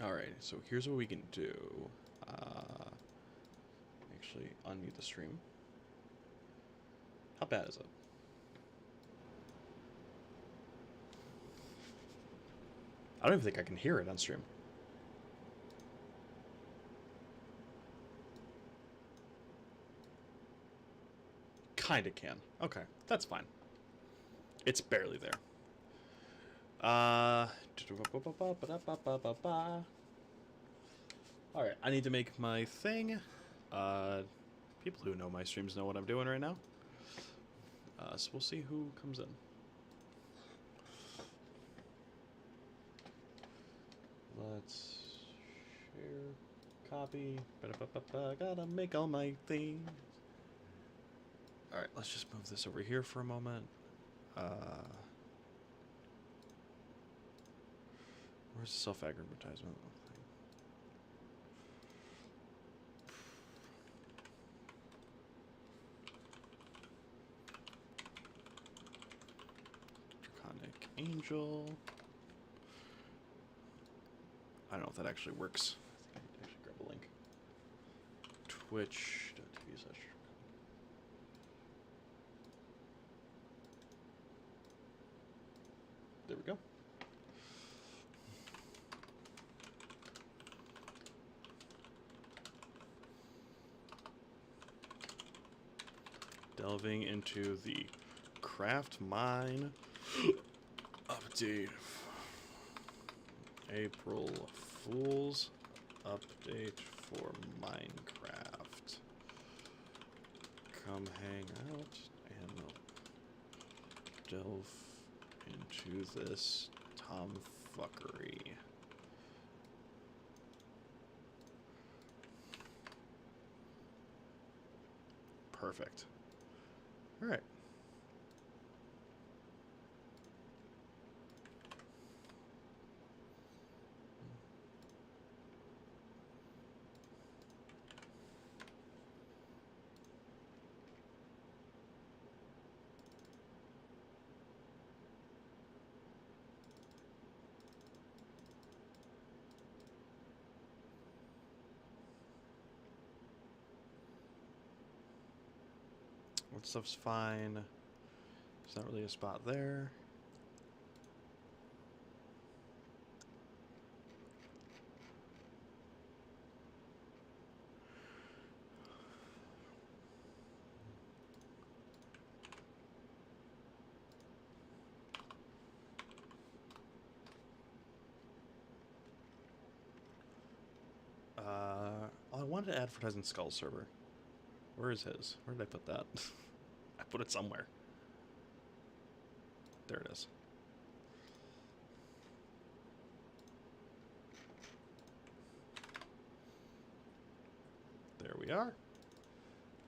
Alright, so here's what we can do. Actually, unmute the stream. How bad is it? I don't even think I can hear it on stream. Kinda can. Okay, that's fine. It's barely there. Alright, I need to make my thing. People who know my streams know what I'm doing right now. So we'll see who comes in. Let's share, copy. Gotta make all my things. Alright, let's just move this over here for a moment. Where's the self-aggrandizement? Draconic Angel. I don't know if that actually works. I think I need to actually grab a link. Twitch.tv/. There we go. Delving into the Craftmine update. April Fool's update for Minecraft. Come hang out and delve into this tomfuckery. Perfect. All right. That stuff's fine. There's not really a spot there. I wanted to advertise in Skull server. Where is his? Where did I put that? I put it somewhere. There it is. There we are.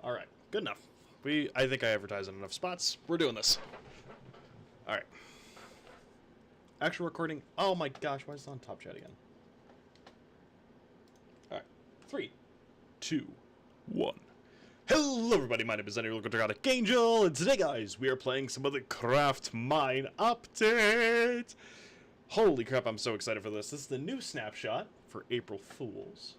All right, good enough. I think I advertised in enough spots. We're doing this. All right. Actual recording. Oh my gosh, why is it on top chat again? All right, 3, 2, 1. Hello everybody, my name is Draconic Angel, and today guys, we are playing some of the Craftmine update! Holy crap, I'm so excited for this. This is the new snapshot for April Fools.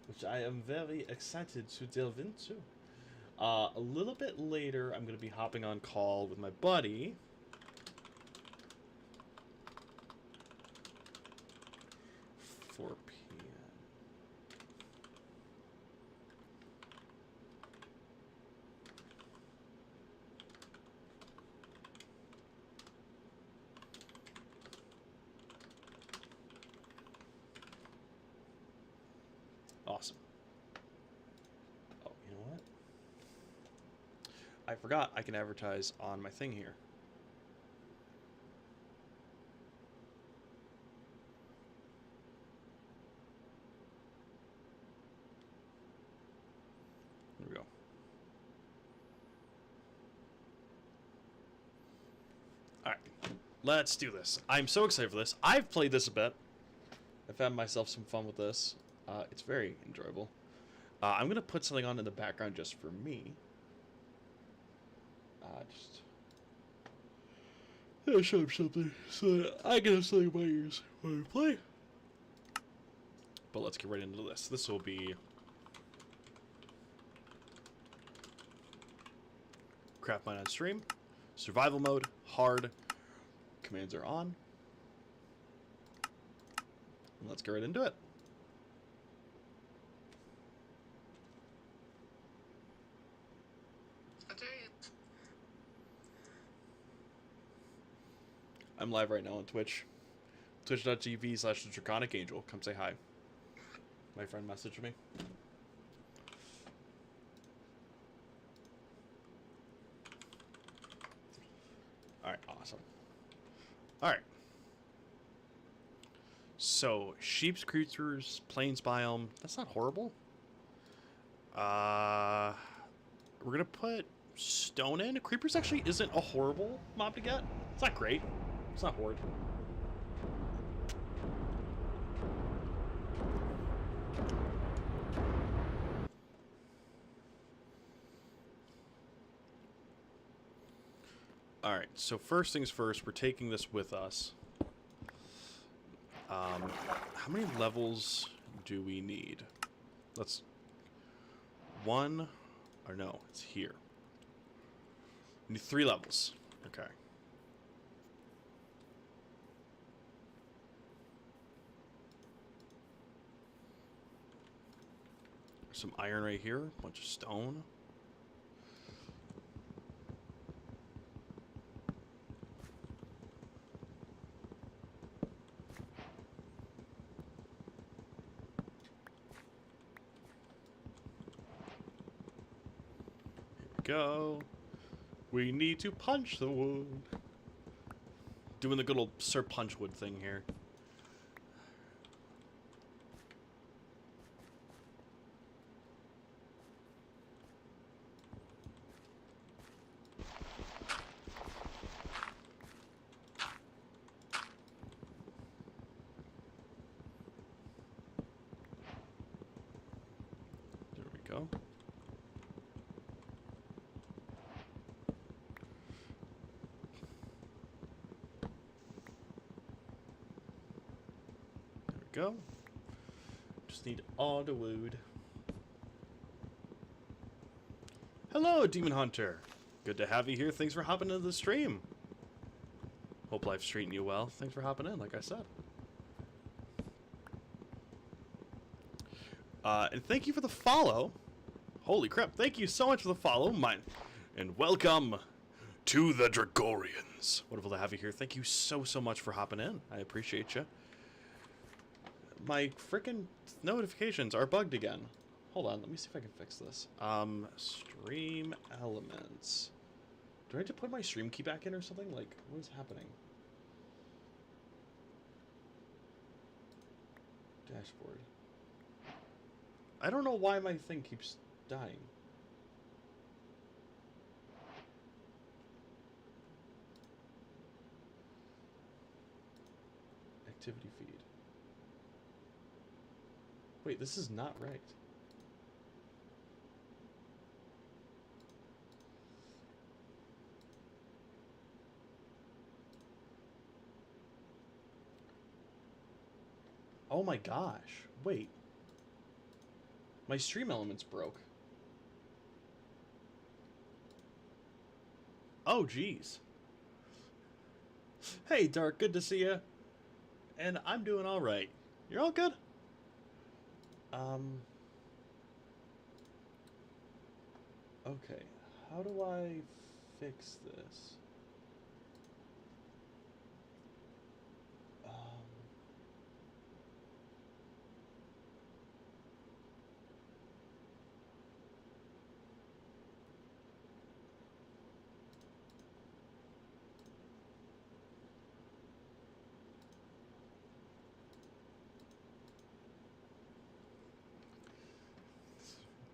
Which I am very excited to delve into. A little bit later, I'm going to be hopping on call with my buddy. 4 p.m. Awesome. Oh, you know what? I forgot I can advertise on my thing here. There we go. Alright, let's do this. I'm so excited for this. I've played this a bit. I've had myself some fun with this. It's very enjoyable. I'm going to put something on in the background just for me. Show him something so that I can have something in my ears when I play. But let's get right into this. This will be Craftmine on stream, survival mode, hard. Commands are on. And let's get right into it. I'm live right now on Twitch. Twitch.tv/thedraconicangel. Come say hi. My friend messaged me. Alright, awesome. Alright. So, sheep's creatures, plains biome. That's not horrible. We're gonna put stone in. Creepers actually isn't a horrible mob to get. It's not great. It's not horrid. Alright, so first things first, we're taking this with us. How many levels do we need? Let's... One... Or no, it's here. We need 3 levels. Okay. Some iron right here, a bunch of stone. Here we go. We need to punch the wood. Doing the good old Sir Punchwood thing here. Go. There we go. Just need all the wood. Hello, Demon Hunter. Good to have you here. Thanks for hopping into the stream. Hope life's treating you well. Thanks for hopping in, like I said. And thank you for the follow. Holy crap, thank you so much for the follow. Mine. And welcome to the Dragorians. Wonderful to have you here. Thank you so much for hopping in. I appreciate you. My freaking notifications are bugged again. Hold on, let me see if I can fix this. Stream elements. Do I have to put my stream key back in or something? Like, what is happening? Dashboard. I don't know why my thing keeps dying. Activity feed. Wait, this is not right. Oh my gosh. Wait. My stream elements broke. Oh, jeez. Hey, Dark, good to see you. And I'm doing all right. You're all good? Okay. How do I fix this?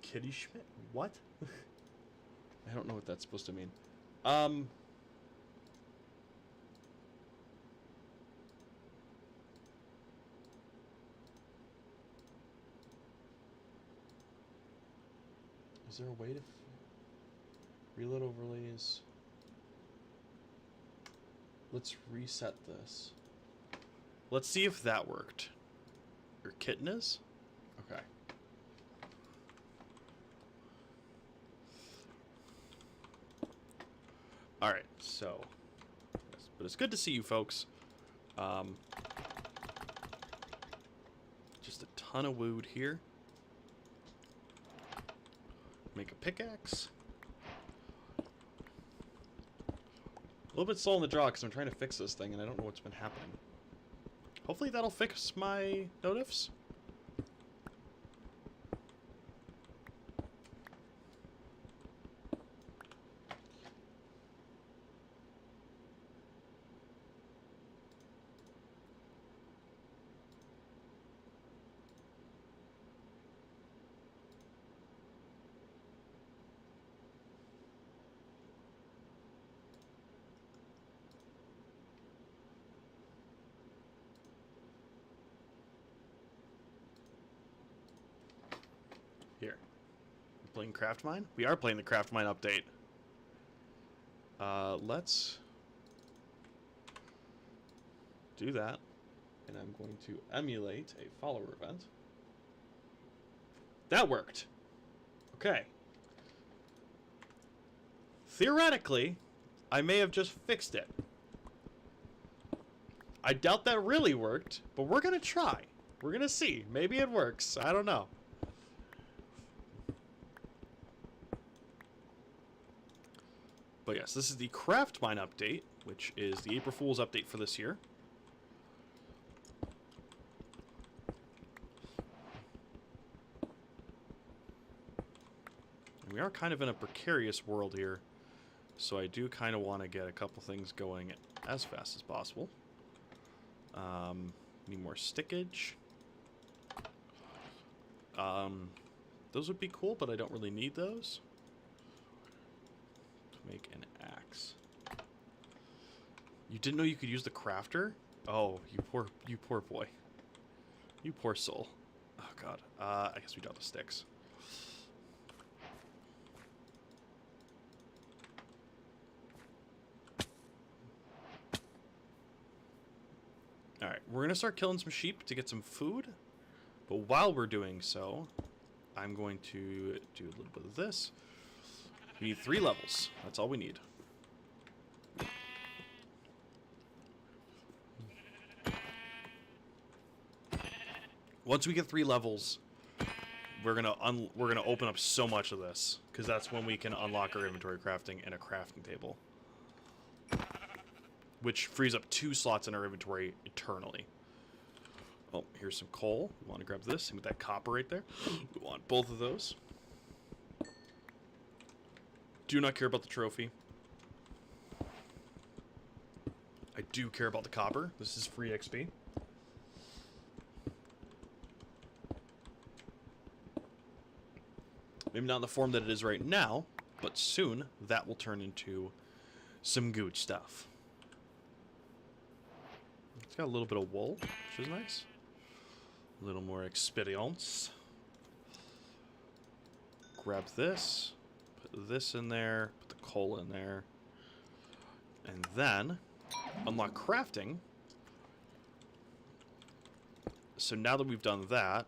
Kitty Schmidt? What? I don't know what that's supposed to mean. Is there a way to reload overlays? Let's reset this. Let's see if that worked. Your kitten is? Okay. Alright, so. But it's good to see you folks. Just a ton of wood here. Make a pickaxe. A little bit slow on the draw because I'm trying to fix this thing and I don't know what's been happening. Hopefully that'll fix my notifs. Here. We're playing Craftmine? We are playing the Craftmine update. Let's do that. And I'm going to emulate a follower event. That worked. Okay. Theoretically, I may have just fixed it. I doubt that really worked, but we're going to try. We're going to see. Maybe it works. I don't know. But yes, this is the Craftmine update, which is the April Fool's update for this year. And we are kind of in a precarious world here, so I do kind of want to get a couple things going as fast as possible. Need more stickage. Those would be cool, but I don't really need those. Make an axe. You didn't know you could use the crafter? Oh, you poor boy. You poor soul. Oh god. I guess we got the sticks. Alright, we're gonna start killing some sheep to get some food. But while we're doing so, I'm going to do a little bit of this. We need 3 levels. That's all we need. Once we get 3 levels, we're gonna open up so much of this, because that's when we can unlock our inventory crafting and a crafting table, which frees up 2 slots in our inventory eternally. Oh, here's some coal. We want to grab this. Same with that copper right there. We want both of those. Do not care about the trophy. I do care about the copper. This is free XP. Maybe not in the form that it is right now, but soon that will turn into some good stuff. It's got a little bit of wool, which is nice. A little more experience. Grab this. Put this in there, put the coal in there, and then unlock crafting. So now that we've done that,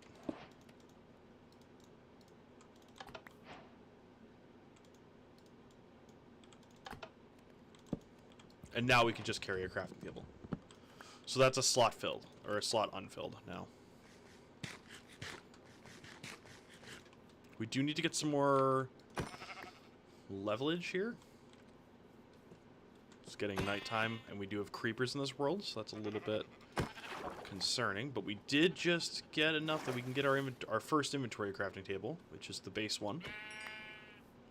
and now we can just carry a crafting table. So that's a slot filled, or a slot unfilled now. We do need to get some more levelage here. It's getting nighttime, and we do have creepers in this world, so that's a little bit concerning. But we did just get enough that we can get our first inventory crafting table, which is the base one,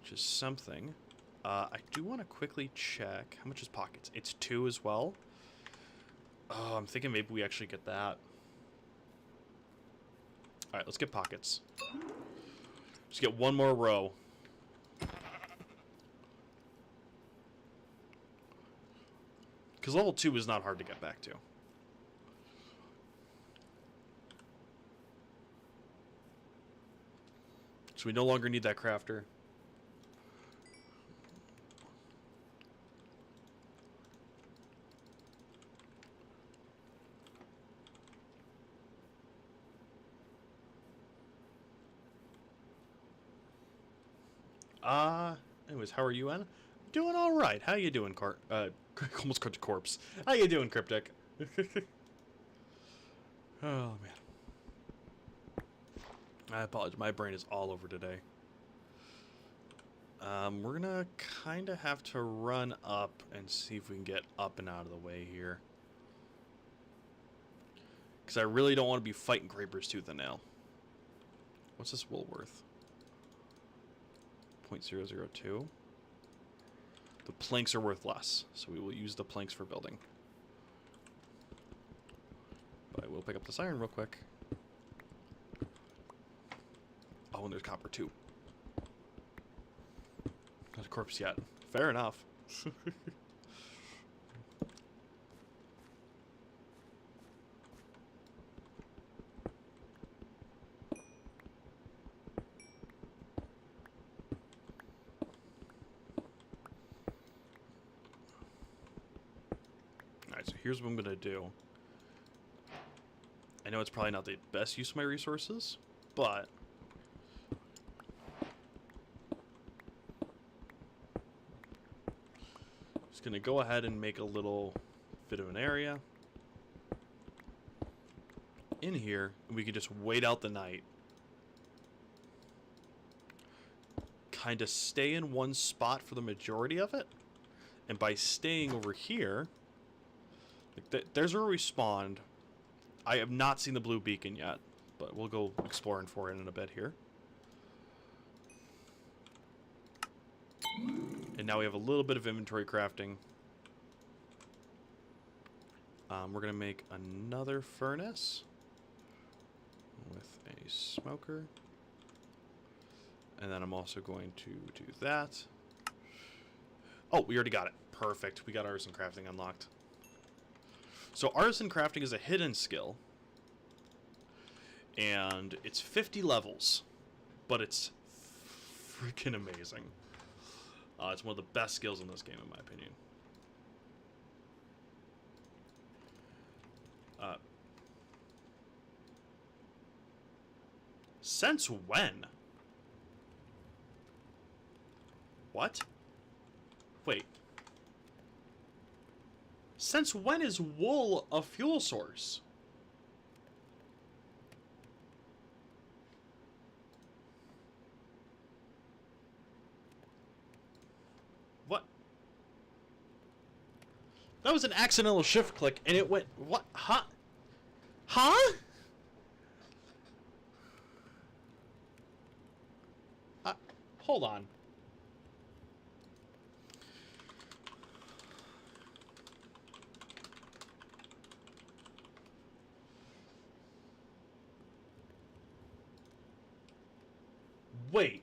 which is something. I do want to quickly check how much is pockets. It's 2 as well. Oh, I'm thinking maybe we actually get that. All right, let's get pockets. Just get 1 more row. Because level 2 is not hard to get back to. So we no longer need that crafter. Anyways, how are you, Anna? Doing all right. How you doing, almost called you corpse. How you doing, Cryptic? Oh, man. I apologize. My brain is all over today. We're gonna kind of have to run up and see if we can get up and out of the way here. Because I really don't want to be fighting creepers tooth and nail. What's this wool worth? 0.002. The planks are worth less, so we will use the planks for building. But I will pick up this iron real quick. Oh, and there's copper too. Not a corpse yet. Fair enough. Alright, so here's what I'm going to do. I know it's probably not the best use of my resources, but just going to go ahead and make a little bit of an area in here, and we can just wait out the night. Kind of stay in one spot for the majority of it, and by staying over here, like there's where we spawned. I have not seen the blue beacon yet, but we'll go exploring for it in a bit here. And now we have a little bit of inventory crafting. We're going to make another furnace with a smoker. And then I'm also going to do that. Oh, we already got it. Perfect. We got artisan crafting unlocked. So artisan crafting is a hidden skill, and it's 50 levels, but it's freaking amazing. It's one of the best skills in this game, in my opinion. Since when? What? Wait. Since when is wool a fuel source? What? That was an accidental shift click and it went... What? Huh? Huh? Hold on. Wait.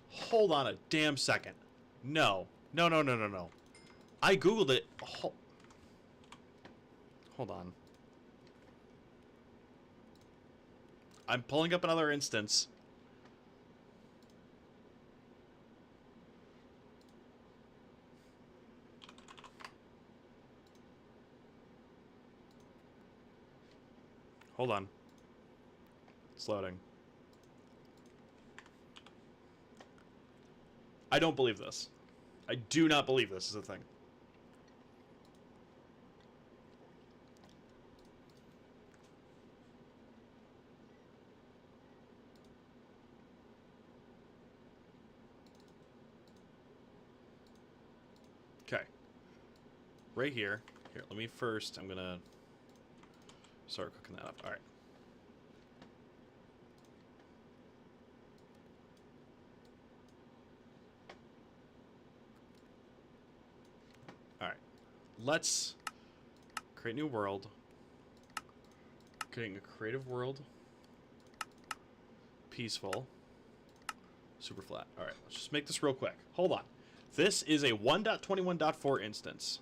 Hold on a damn second. No. No, no, no, no, no. I Googled it. Hold on. I'm pulling up another instance. Hold on. It's loading. I don't believe this. I do not believe this is a thing. Okay. Right here. Here, let me first, I'm gonna start cooking that up. Alright. Alright. Let's create a new world. Creating a creative world. Peaceful. Super flat. Alright, let's just make this real quick. Hold on. This is a 1.21.4 instance.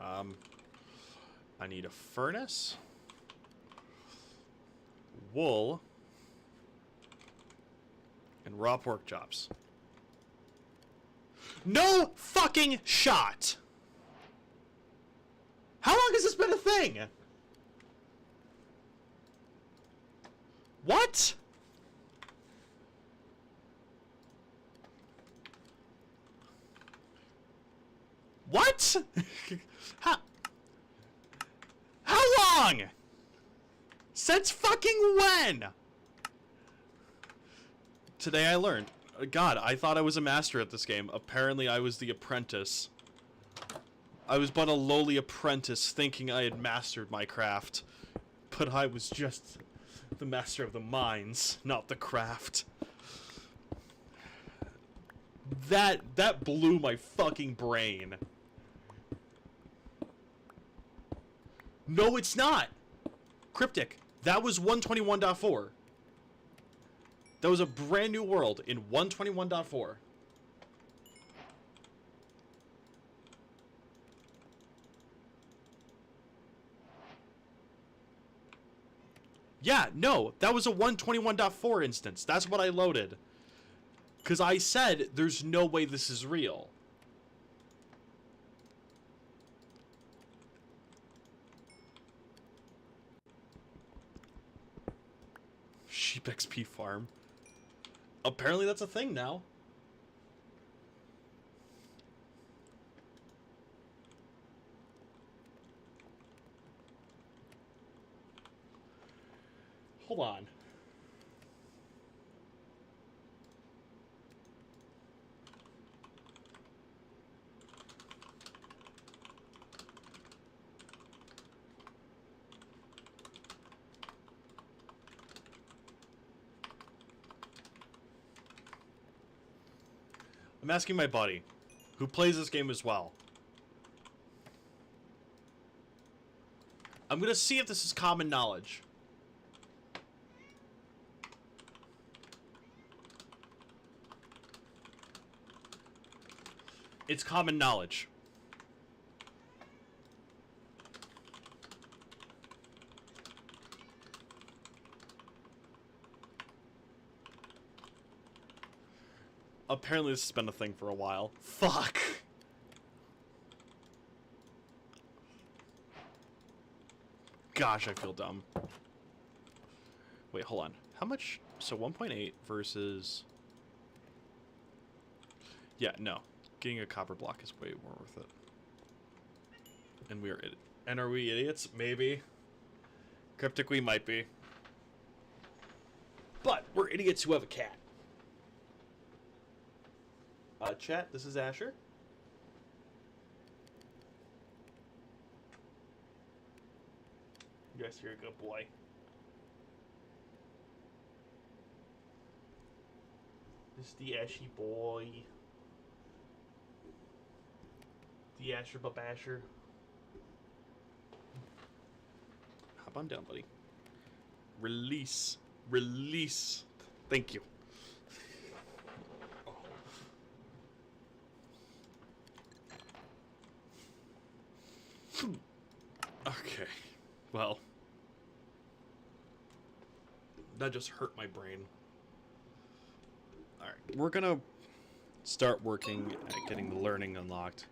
I need a furnace. Wool. And raw pork chops. No fucking shot! How long has this been a thing? What? What? How long? Since fucking when? Today I learned. God, I thought I was a master at this game. Apparently I was the apprentice. I was but a lowly apprentice thinking I had mastered my craft. But I was just the master of the mines, not the craft. That blew my fucking brain. No, it's not. Cryptic. That was 121.4. That was a brand new world in 121.4. Yeah, no, that was a 121.4 instance. That's what I loaded. Because I said, there's no way this is real. Sheep XP farm. Apparently that's a thing now. Hold on. I'm asking my buddy, who plays this game as well. I'm gonna see if this is common knowledge. It's common knowledge. Apparently this has been a thing for a while. Fuck! Gosh, I feel dumb. Wait, hold on. How much? So 1.8 versus... Yeah, no. Getting a copper block is way more worth it. And we are and are we idiots? Maybe. Cryptic, we might be. But we're idiots who have a cat. Chat, this is Asher. Yes, you're a good boy. This is the Ashy boy. The Asher Babasher. Hop on down, buddy. Release. Release. Thank you. Okay. Well. That just hurt my brain. Alright. We're gonna start working at getting the learning unlocked.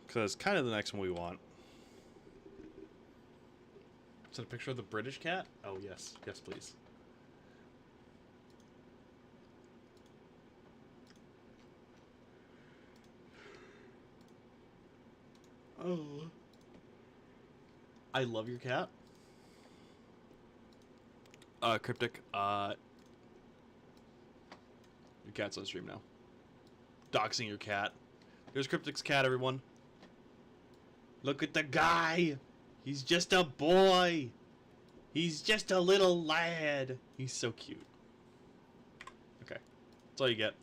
Because kind of the next one we want. Is that a picture of the British cat? Oh, yes. Yes, please. Oh. I love your cat. Cryptic, your cat's on stream now. Doxing your cat. There's Cryptic's cat, everyone. Look at the guy! He's just a boy! He's just a little lad! He's so cute. Okay. That's all you get.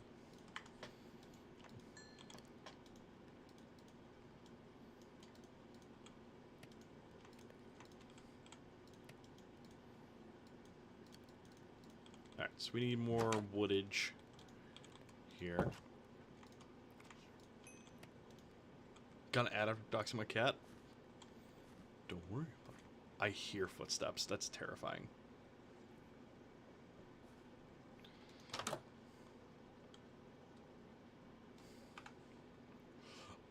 Alright, so we need more woodage here. Gonna add after doxing my cat? Don't worry about it. I hear footsteps. That's terrifying.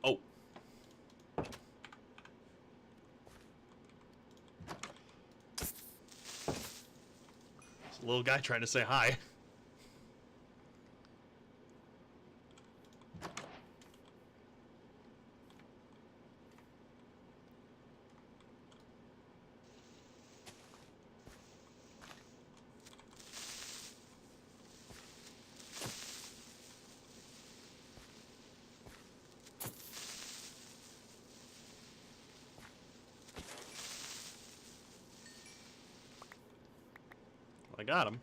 Oh. little guy trying to say hi. I got him.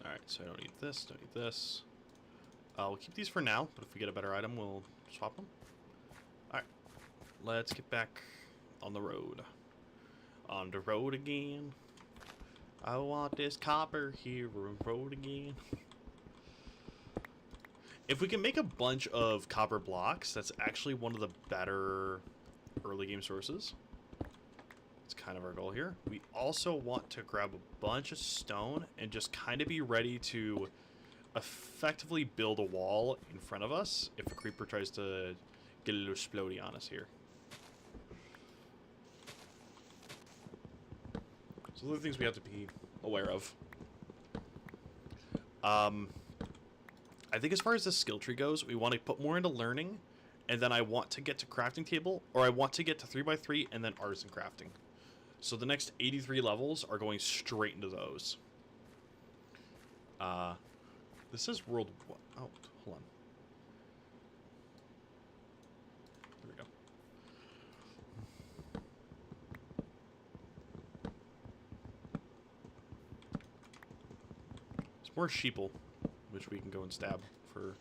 Alright, so I don't need this, don't need this. We'll keep these for now, but if we get a better item, we'll swap them. Alright, let's get back on the road. On the road again. I want this copper here on the road again. If we can make a bunch of copper blocks, that's actually one of the better early game sources. It's kind of our goal here. We also want to grab a bunch of stone and just kind of be ready to effectively build a wall in front of us if a creeper tries to get a little splody on us here. So those are the things we have to be aware of. I think as far as the skill tree goes, we want to put more into learning, and then I want to get to crafting table, or I want to get to 3x3 and then artisan crafting. So the next 83 levels are going straight into those. This is world... Oh, hold on. There we go. There's more sheeple, which we can go and stab for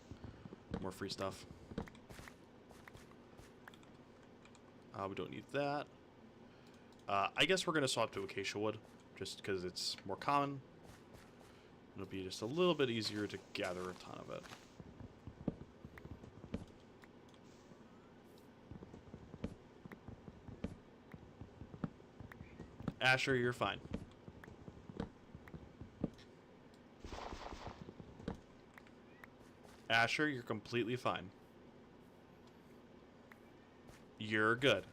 more free stuff. We don't need that. I guess we're going to swap to acacia wood, just because it's more common. It'll be just a little bit easier to gather a ton of it. Asher, you're fine. Asher, you're completely fine. You're good.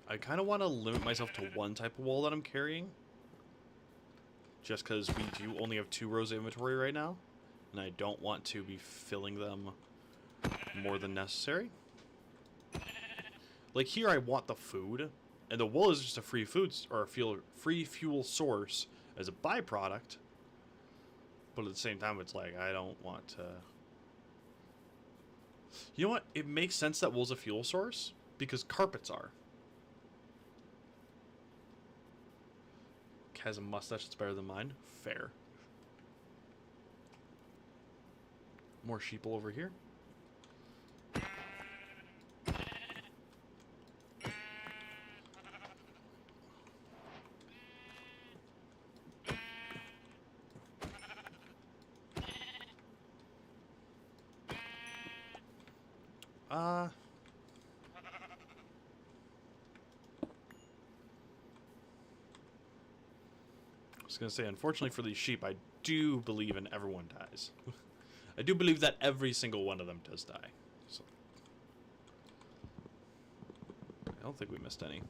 I kind of want to limit myself to one type of wool that I'm carrying. Just because we do only have 2 rows of inventory right now. And I don't want to be filling them more than necessary. Like here I want the food. And the wool is just a free food or a free fuel source as a byproduct. But at the same time it's like I don't want to... You know what? It makes sense that wool's a fuel source. Because carpets are. Has a mustache that's better than mine. Fair. More sheeple over here. I was going to say, unfortunately for these sheep, I do believe in everyone dies. I do believe that every single one of them does die. So, I don't think we missed any.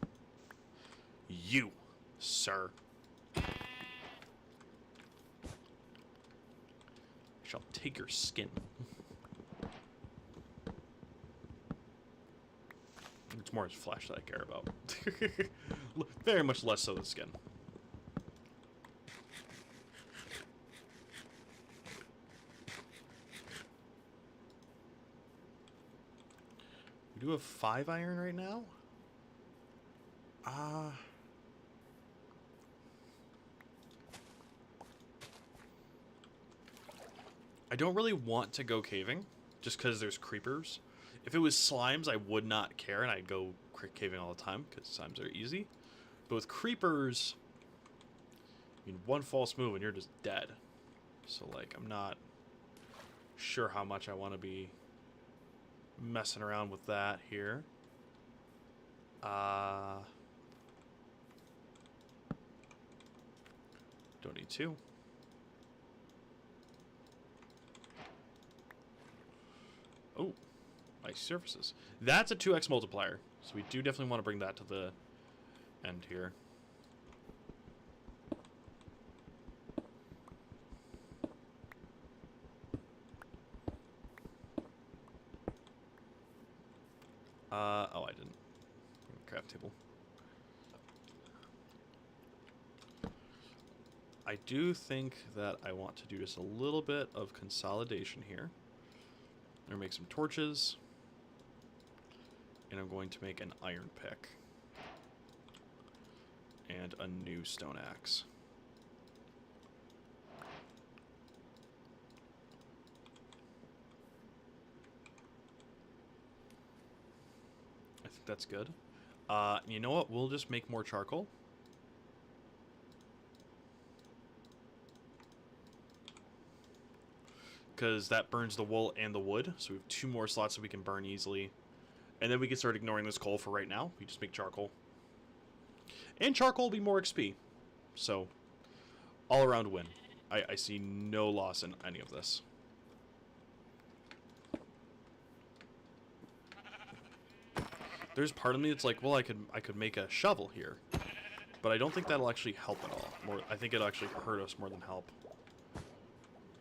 You, sir. I shall take your skin. It's more his flesh that I care about. Very much less so the skin. We do have 5 iron right now. I don't really want to go caving, just because there's creepers. If it was slimes, I would not care, and I'd go caving all the time, because times are easy. But with creepers, I mean, one false move and you're just dead. So, like, I'm not sure how much I want to be messing around with that here. Don't need to. Oh, nice surfaces. That's a 2x multiplier, so we do definitely want to bring that to the end here. Oh, I didn't. Craft table. I do think that I want to do just a little bit of consolidation here. I'm going to make some torches. And I'm going to make an iron pick. And a new stone axe. I think that's good. You know what? We'll just make more charcoal. Because that burns the wool and the wood. So we have 2 more slots that we can burn easily. And then we can start ignoring this coal for right now. We just make charcoal. And charcoal will be more XP. So, all around win. I see no loss in any of this. There's part of me that's like, well, I could make a shovel here. But I don't think that'll actually help at all. I think it'll actually hurt us more than help.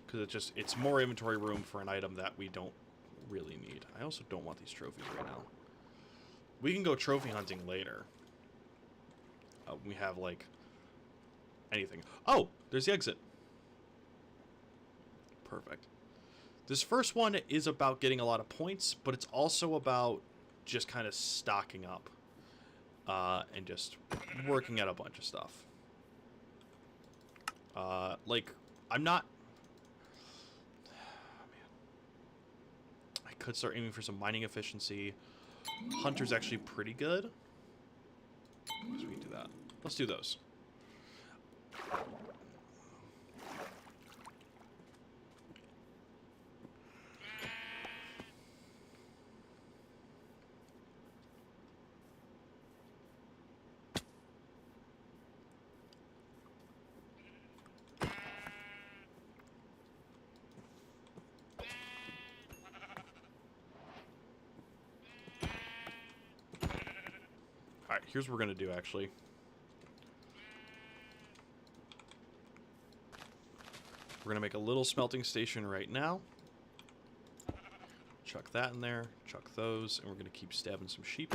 Because it's more inventory room for an item that we don't really need. I also don't want these trophies right now. We can go trophy hunting later. We have, like, anything. Oh, there's the exit. Perfect. This first one is about getting a lot of points, but it's also about just kind of stocking up. And just working at a bunch of stuff. Like, I'm not... Could start aiming for some mining efficiency. Hunter's actually pretty good. So we can do that. Let's do those. Alright, here's what we're going to do, actually. We're going to make a little smelting station right now. Chuck that in there. Chuck those. And we're going to keep stabbing some sheep.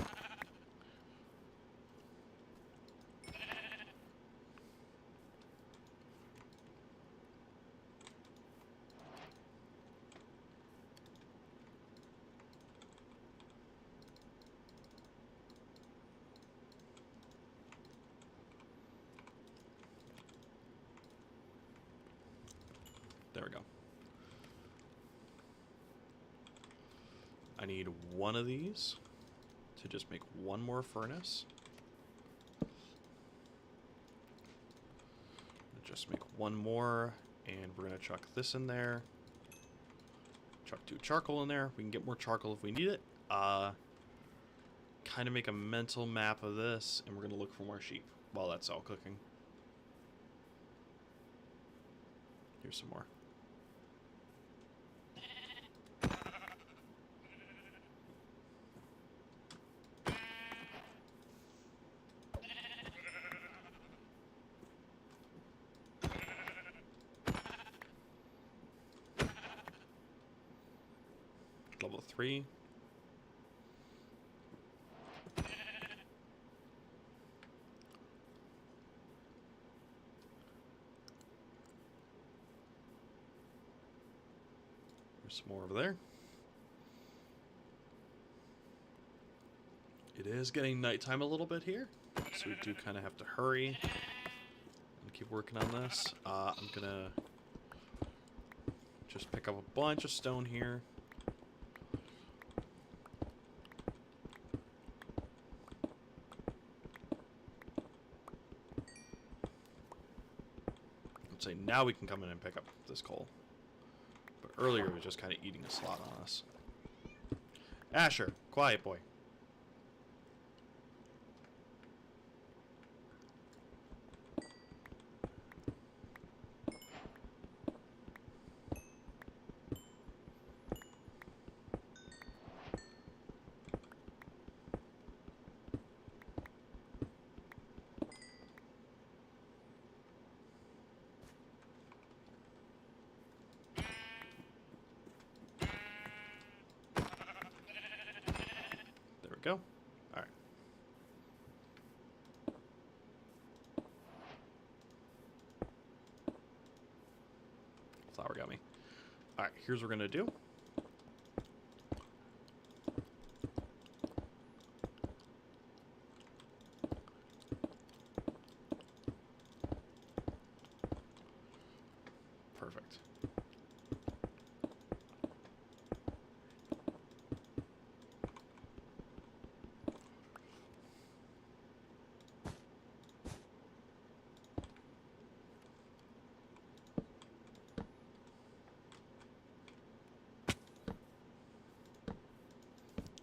There we go. I need one of these to just make one more furnace. Just make one more, and we're going to chuck this in there. Chuck 2 charcoal in there. We can get more charcoal if we need it. Kind of make a mental map of this, and we're going to look for more sheep while that's all cooking. Here's some more. Level 3. There's some more over there. It is getting nighttime a little bit here, so we do kind of have to hurry and keep working on this. I'm gonna just pick up a bunch of stone here. I'd say now we can come in and pick up this coal. But earlier it was just kind of eating a slot on us. Asher, quiet boy. Go. Alright. Flower got me. Alright, here's what we're gonna do. Perfect.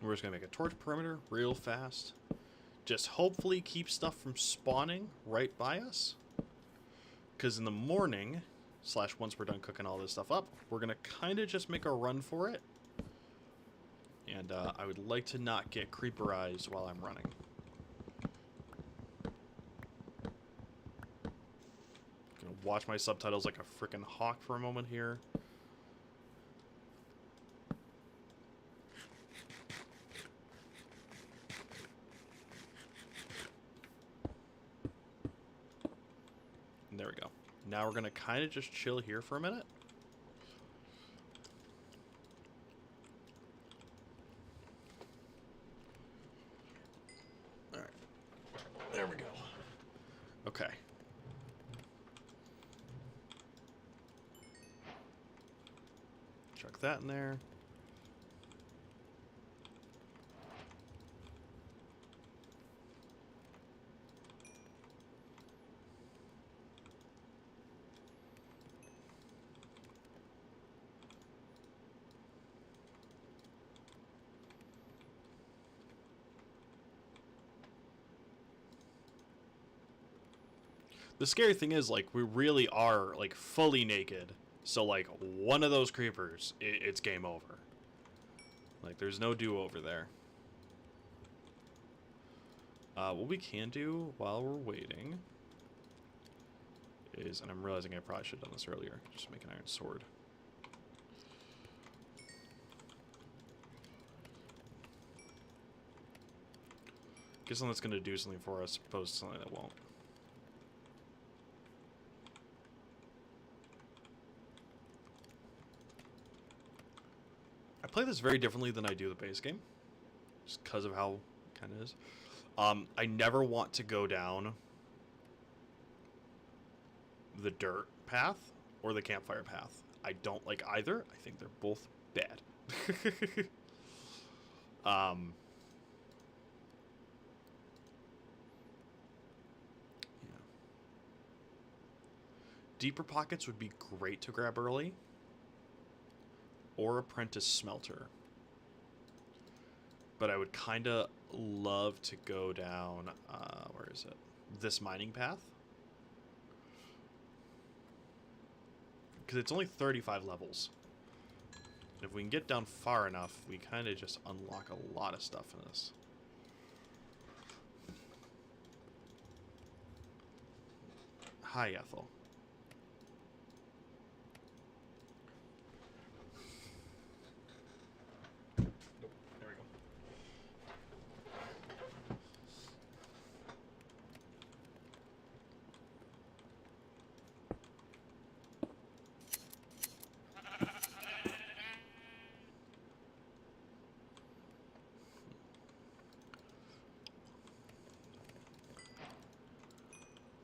We're just going to make a torch perimeter real fast. Just hopefully keep stuff from spawning right by us. Because in the morning, / once we're done cooking all this stuff up, we're going to kind of just make a run for it. And I would like to not get creeperized while I'm running. Gonna watch my subtitles like a freaking hawk for a moment here. There we go. Now we're going to kind of just chill here for a minute. Alright. There we go. Okay. Chuck that in there. The scary thing is, like, we really are, like, fully naked. So, like, one of those creepers, it's game over. Like, there's no do-over there. What we can do while we're waiting is, and I'm realizing I probably should have done this earlier, just make an iron sword. Get something that's going to do something for us, opposed to something that won't. I play this very differently than I do the base game, just because of how it kind of is. I never want to go down the dirt path or the campfire path. I don't like either. I think they're both bad. Yeah. Deeper pockets would be great to grab early. Or apprentice smelter. But I would kind of love to go down, where is it? This mining path. Because it's only 35 levels. And if we can get down far enough, we kind of just unlock a lot of stuff in this. Hi, Ethel.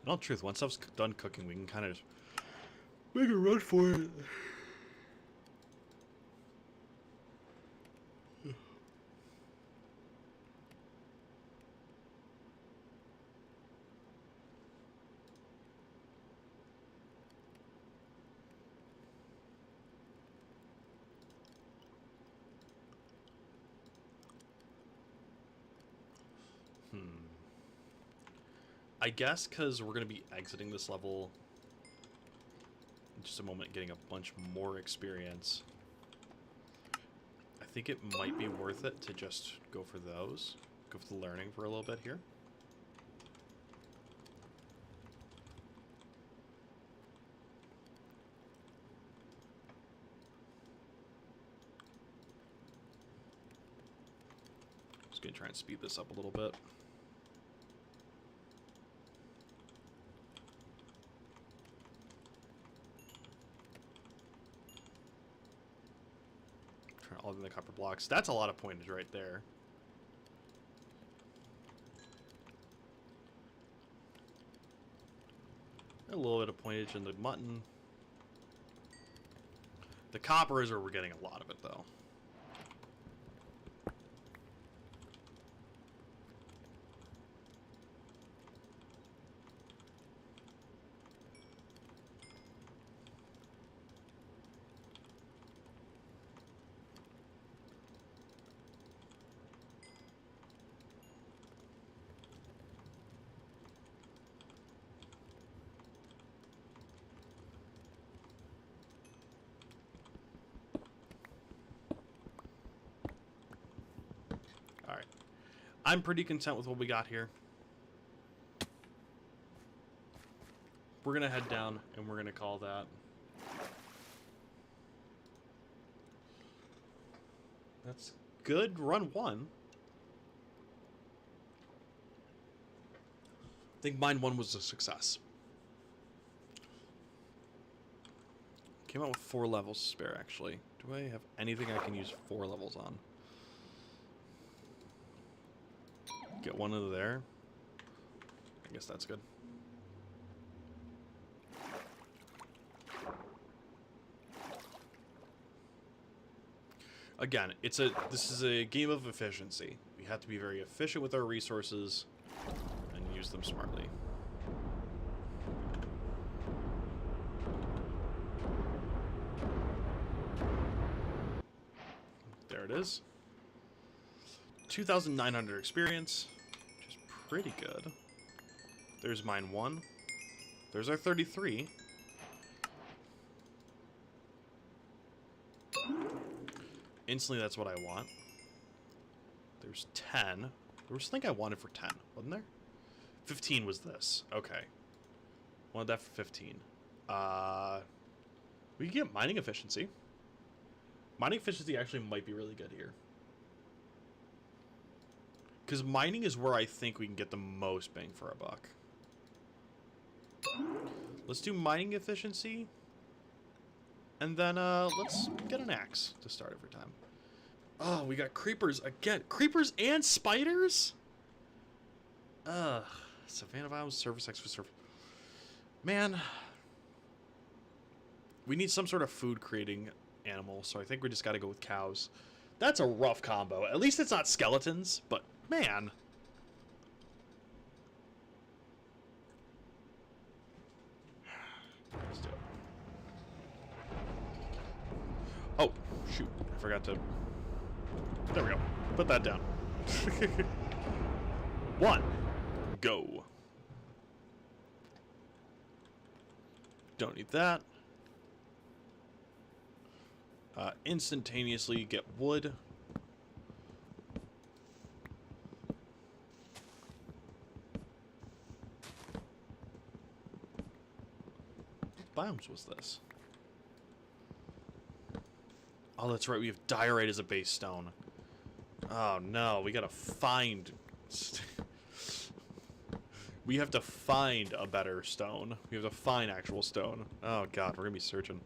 In all truth, once stuff's done cooking, we can kind of just make a run for it. I guess because we're going to be exiting this level in just a moment, getting a bunch more experience. I think it might be worth it to just go for those. Go for the learning for a little bit here. Just going to try and speed this up a little bit. All in the copper blocks. That's a lot of pointage right there. A little bit of pointage in the mutton. The copper is where we're getting a lot of it, though. Alright. I'm pretty content with what we got here. We're going to head down, and we're going to call that. That's good. Run 1. I think mine 1 was a success. Came out with 4 levels spare, actually. Do I have anything I can use 4 levels on? Get one into there. I guess that's good. Again, this is a game of efficiency. We have to be very efficient with our resources and use them smartly. There it is. 2,900 experience, which is pretty good. There's mine 1. There's our 33. Instantly, that's what I want. There's 10. There was something I wanted for 10, wasn't there? 15 was this. Okay. Wanted that for 15. We can get mining efficiency. Mining efficiency actually might be really good here. Because mining is where I think we can get the most bang for our buck. Let's do mining efficiency. And then let's get an axe to start every time. Oh, we got creepers again. Creepers and spiders? Savannah biomes, surface extra surface. Man. We need some sort of food creating animal, so I think we just gotta go with cows. That's a rough combo. At least it's not skeletons, but man. Let's do it. Oh, shoot. I forgot to... There we go. Put that down. 1. Go. Don't need that. Instantaneously get wood. What biomes was this? Oh, that's right. We have diorite as a base stone. Oh, no. We gotta find... We have to find a better stone. We have to find actual stone. Oh, God. We're gonna be searching.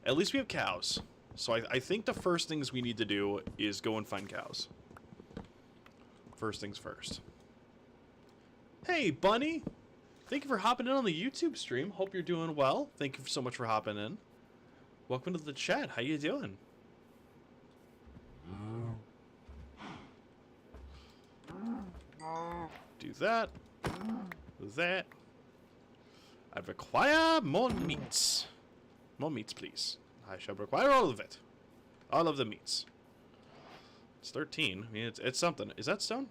At least we have cows. So I think the first things we need to do is go and find cows. First things first. Hey, Bunny! Thank you for hopping in on the YouTube stream. Hope you're doing well. Thank you so much for hopping in. Welcome to the chat. How you doing? Do that. Do that. I require more meats. More meats, please. I shall require all of it. All of the meats. It's 13. I mean, it's something. Is that stone?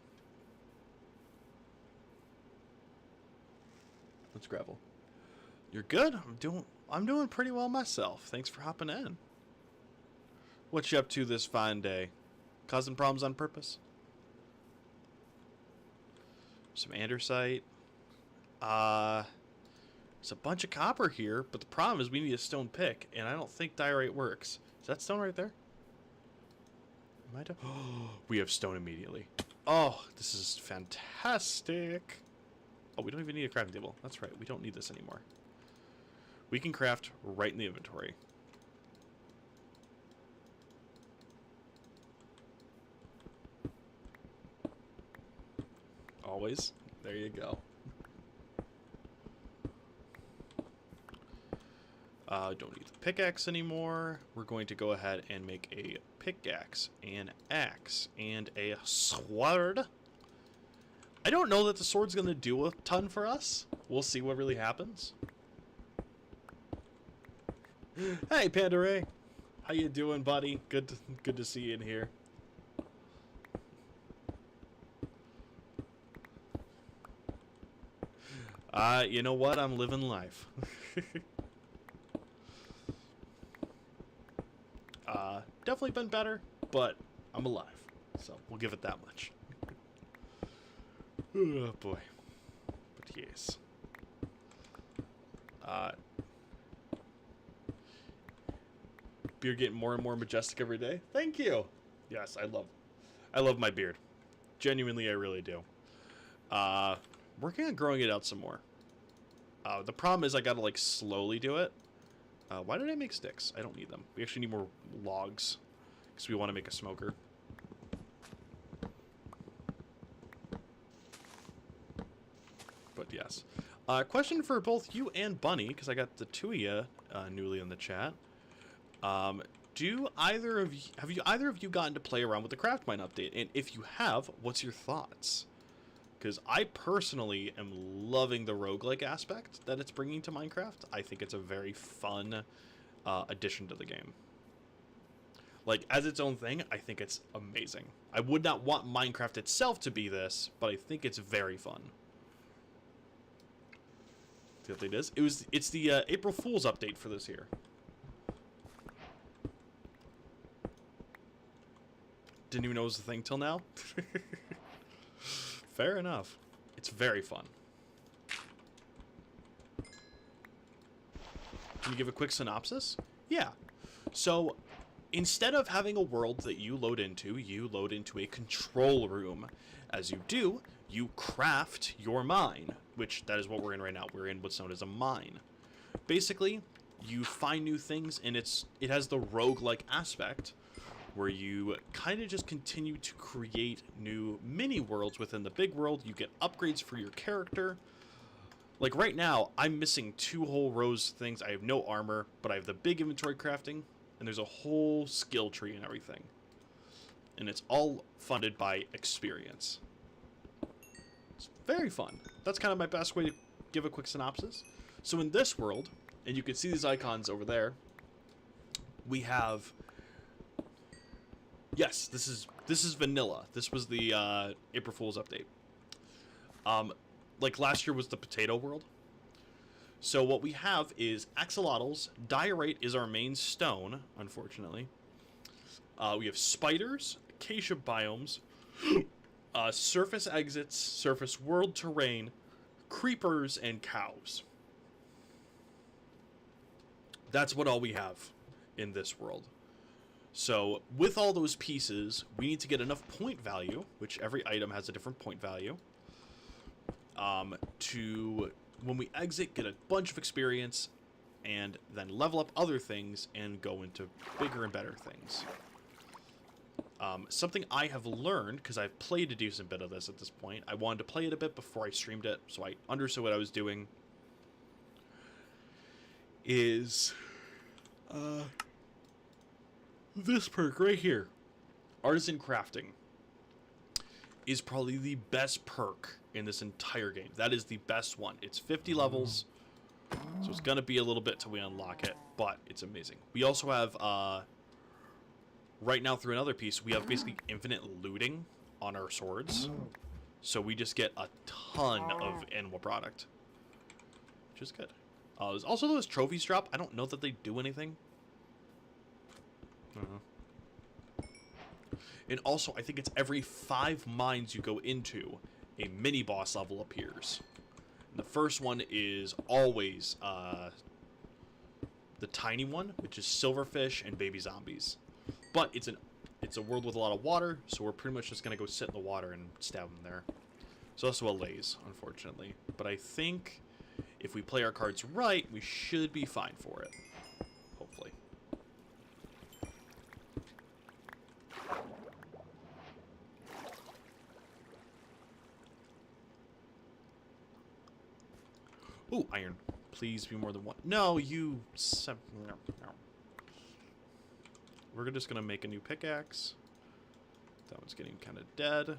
That's gravel. You're good? I'm doing pretty well myself. Thanks for hopping in. What you up to this fine day? Causing problems on purpose? Some andesite. There's a bunch of copper here, but the problem is we need a stone pick, and I don't think diorite works. Is that stone right there? Am I done? Oh, we have stone immediately. Oh, this is fantastic. Oh, we don't even need a crafting table. That's right. We don't need this anymore. We can craft right in the inventory. Always. There you go. Don't need the pickaxe anymore. We're going to go ahead and make a pickaxe, an axe, and a sword. I don't know that the sword's going to do a ton for us. We'll see what really happens. Hey, Panda Ray. How you doing, buddy? Good to see you in here. You know what? I'm living life. Definitely been better, but I'm alive. So we'll give it that much. Oh boy. But yes. Beard getting more and more majestic every day. Thank you. Yes, I love my beard. Genuinely, I really do. Working on growing it out some more. The problem is I gotta like slowly do it. Why did I make sticks? I don't need them. We actually need more logs because we want to make a smoker. But yes. Question for both you and Bunny, because I got the two of you newly in the chat. Have either of you gotten to play around with the Craftmine update? And if you have, what's your thoughts? Because I personally am loving the roguelike aspect that it's bringing to Minecraft. I think it's a very fun addition to the game. Like, as its own thing, I think it's amazing. I would not want Minecraft itself to be this, but I think it's very fun. The update is? It's the April Fool's update for this year. Didn't even know it was a thing till now. Fair enough. It's very fun. Can you give a quick synopsis? Yeah. So, instead of having a world that you load into a control room. As you do, you craft your mine, which that is what we're in right now. We're in what's known as a mine. Basically, you find new things, and it has the roguelike aspect, where you kind of just continue to create new mini worlds within the big world. You get upgrades for your character. Like right now, I'm missing 2 whole rows of things. I have no armor, but I have the big inventory crafting, and there's a whole skill tree and everything. And it's all funded by experience. It's very fun. That's kind of my best way to give a quick synopsis. So in this world, and you can see these icons over there, we have... Yes, this is vanilla. This was the April Fool's update. Like last year was the potato world. So what we have is axolotls. Diorite is our main stone, unfortunately. We have spiders, acacia biomes, surface exits, surface world terrain, creepers, and cows. That's what all we have in this world. So, with all those pieces, we need to get enough point value, which every item has a different point value, to, when we exit, get a bunch of experience, and then level up other things, and go into bigger and better things. Something I have learned, because I've played a decent bit of this at this point, I wanted to play it a bit before I streamed it, so I understood what I was doing, is... this perk right here, Artisan Crafting, is probably the best perk in this entire game. That is the best one. It's 50 levels, so it's going to be a little bit till we unlock it, but it's amazing. We also have, right now through another piece, we have basically infinite looting on our swords, so we just get a ton of animal product. which is good. There's also those trophies drop. I don't know that they do anything. And also, I think it's every 5 mines you go into, a mini-boss level appears. And the first one is always the tiny one, which is silverfish and baby zombies. But it's a world with a lot of water, so we're pretty much just going to go sit in the water and stab them there. There's also a laze, unfortunately. But I think if we play our cards right, we should be fine for it. Hopefully. Ooh, iron. Please be more than one. No, you... No. We're just going to make a new pickaxe. That one's getting kind of dead.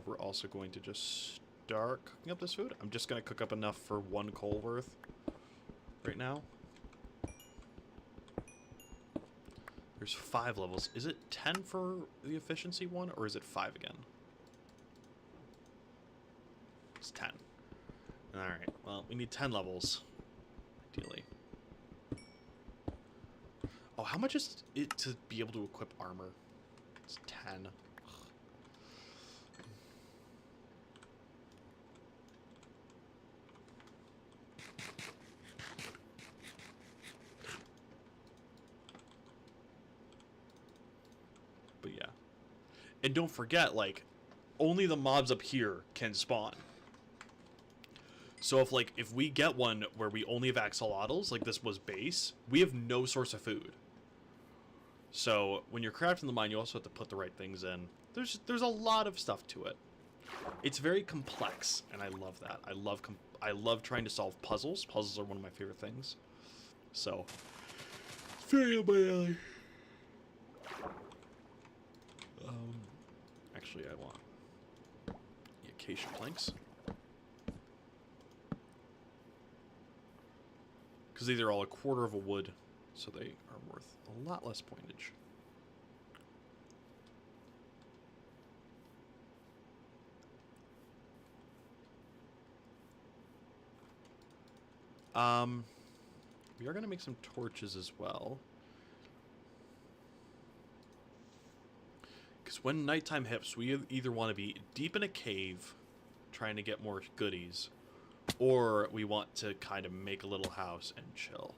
We're also going to just start cooking up this food. I'm just going to cook up enough for 1 coal worth right now. There's 5 levels. Is it 10 for the efficiency one, or is it 5 again? It's 10. Alright, well, we need 10 levels, ideally. Oh, how much is it to be able to equip armor? It's 10. But yeah. And don't forget, like, only the mobs up here can spawn. So if we get one where we only have axolotls, like this was base, we have no source of food. So when you're crafting the mine, you also have to put the right things in. There's a lot of stuff to it. It's very complex, and I love that. I love trying to solve puzzles. Puzzles are one of my favorite things. So it's very up my alley. Actually, I want the acacia planks. Because these are all 1/4 of a wood, so they are worth a lot less pointage. We are going to make some torches as well. Because when nighttime hits, we either want to be deep in a cave trying to get more goodies, or we want to kind of make a little house and chill.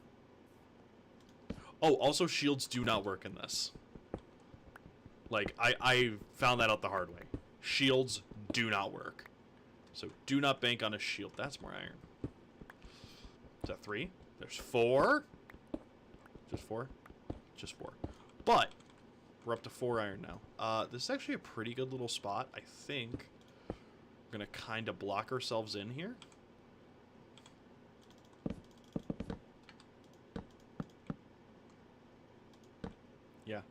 Oh, also shields do not work in this. Like, I found that out the hard way. Shields do not work. So do not bank on a shield. That's more iron. Is that 3? There's 4. Just 4? Just 4. But we're up to 4 iron now. This is actually a pretty good little spot. I think we're going to kind of block ourselves in here. Yeah.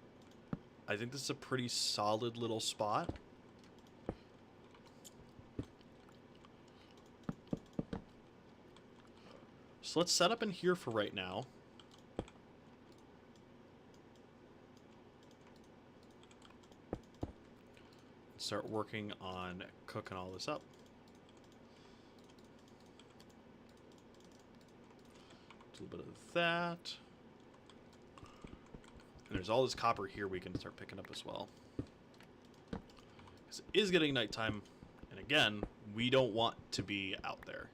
I think this is a pretty solid little spot. So let's set up in here for right now. Start working on cooking all this up. A little bit of that. And there's all this copper here we can start picking up as well. Because it is getting nighttime. And again, we don't want to be out there.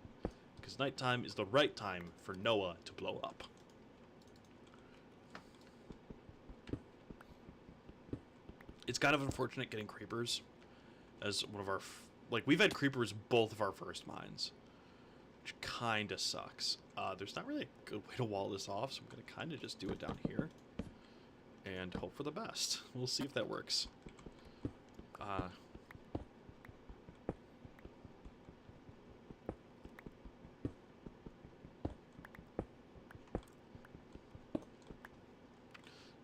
Because nighttime is the right time for Noah to blow up. It's kind of unfortunate getting creepers as one of our... like, we've had creepers both of our first mines. Which kind of sucks. There's not really a good way to wall this off, so I'm going to kind of just do it down here. And hope for the best. We'll see if that works.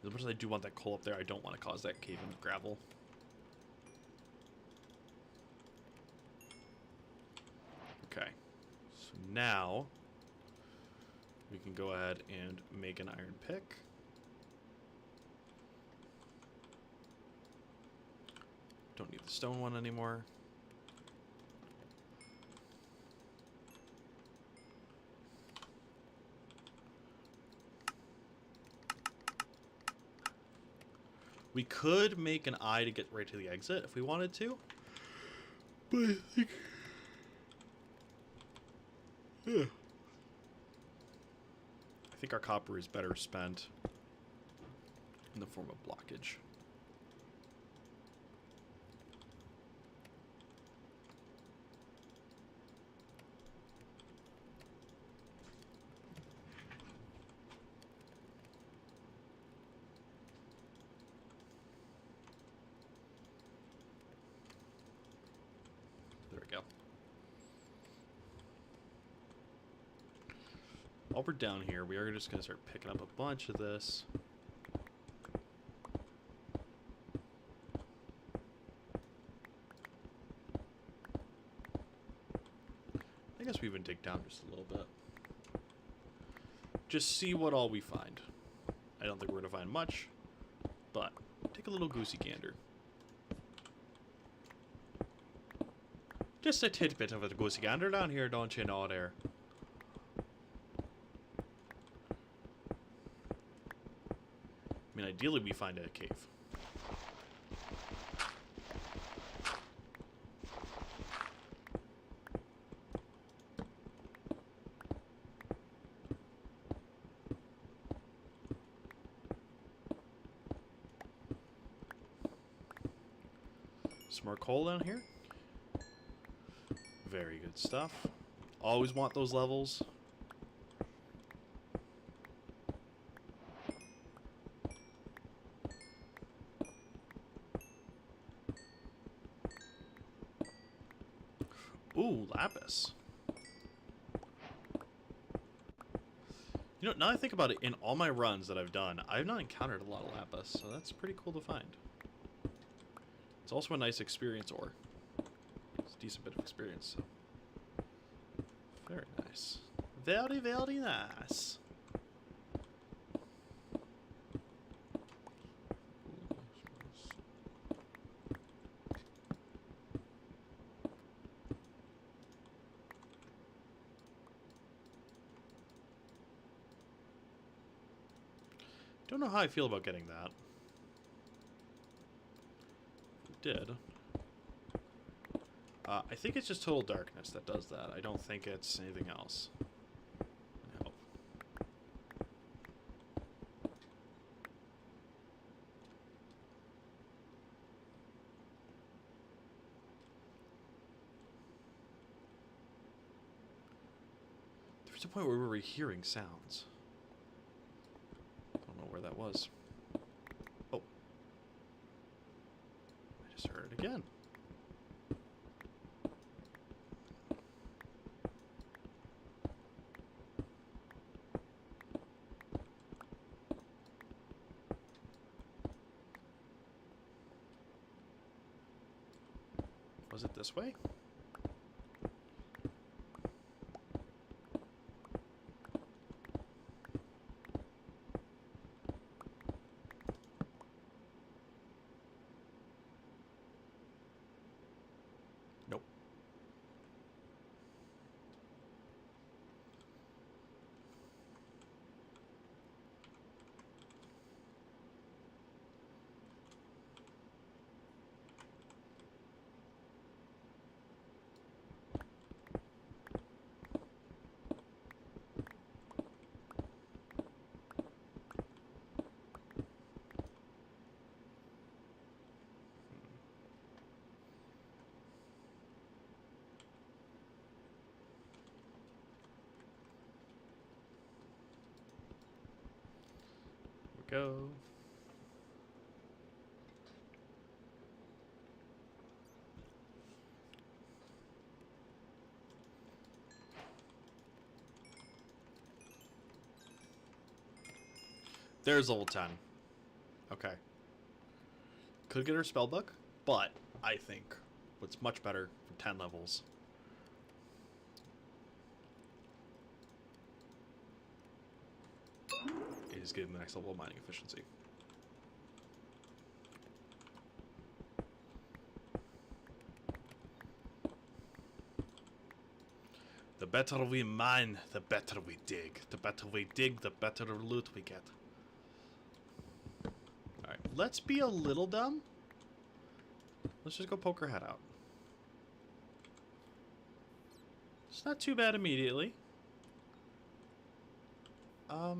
As much as I do want that coal up there, I don't want to cause that cave in of gravel. Okay. So now we can go ahead and make an iron pick. Don't need the stone one anymore. We could make an eye to get right to the exit if we wanted to. But I think... Yeah. I think our copper is better spent in the form of blockage. There we go. While we're down here, we are just going to start picking up a bunch of this. I guess we even dig down just a little bit. Just see what all we find. I don't think we're going to find much, but take a little goosey gander. Just a tidbit of a goosey gander down here, don't you know there? I mean, ideally we find a cave. Some more coal down here. Very good stuff. Always want those levels. Ooh, lapis. You know, now I think about it, in all my runs that I've done, I've not encountered a lot of lapis, so that's pretty cool to find. It's also a nice experience ore. It's a decent bit of experience, so. Very nice. Very, very nice. Don't know how I feel about getting that. Did. I think it's just total darkness that does that. I don't think it's anything else. I hope. There's a point where we were hearing sounds. I don't know where that was. Oh. I just heard it again. Was it this way? Nope. Go. There's level 10. Okay. Could get her spellbook, but I think what's much better for 10 levels is getting the next level of mining efficiency. The better we mine, the better we dig. The better we dig, the better loot we get. Alright. let's be a little dumb. Let's just go poke her head out. It's not too bad immediately. We're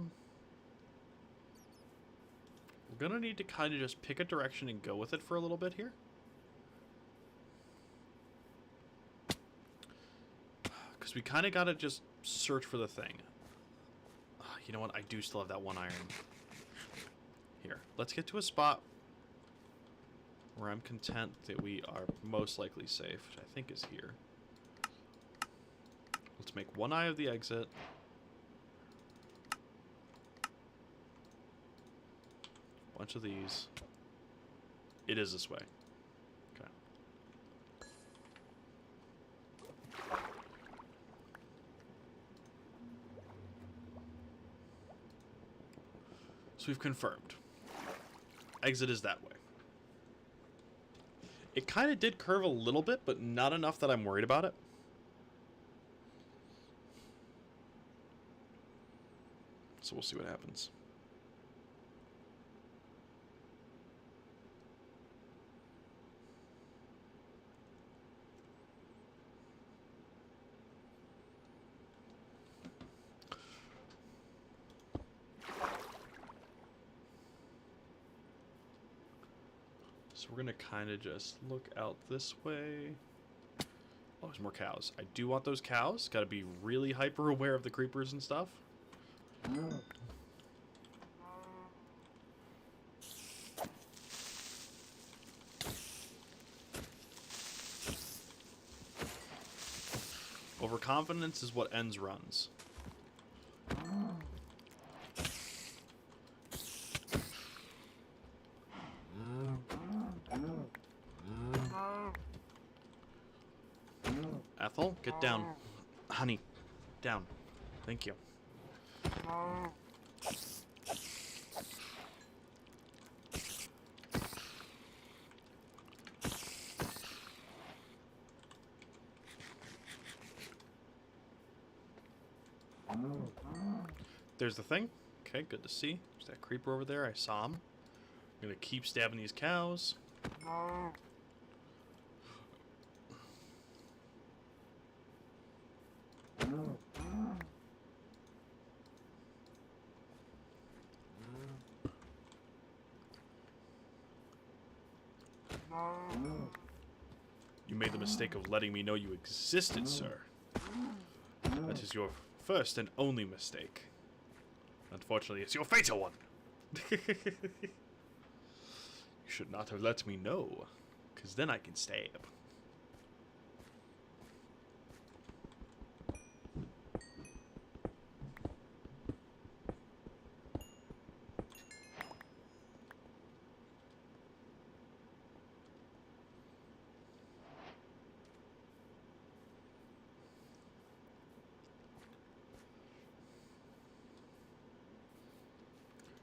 gonna need to kind of just pick a direction and go with it for a little bit here. Because we kind of gotta just search for the thing. You know what? I do still have that one iron. Here, let's get to a spot where I'm content that we are most likely safe, which I think is here. Let's make one eye of the exit. Bunch of these. It is this way. Okay. So we've confirmed. Exit is that way. It kind of did curve a little bit, but not enough that I'm worried about it. So we'll see what happens. So we're going to kind of just look out this way. Oh, there's more cows. I do want those cows. Got to be really hyper aware of the creepers and stuff. Overconfidence is what ends runs. Ethel, get down. Honey, down. Thank you. There's the thing. Okay, good to see. There's that creeper over there. I saw him. I'm gonna keep stabbing these cows. You made the mistake of letting me know you existed, sir. That is your first and only mistake. Unfortunately, it's your fatal one. You should not have let me know, because then I can stab.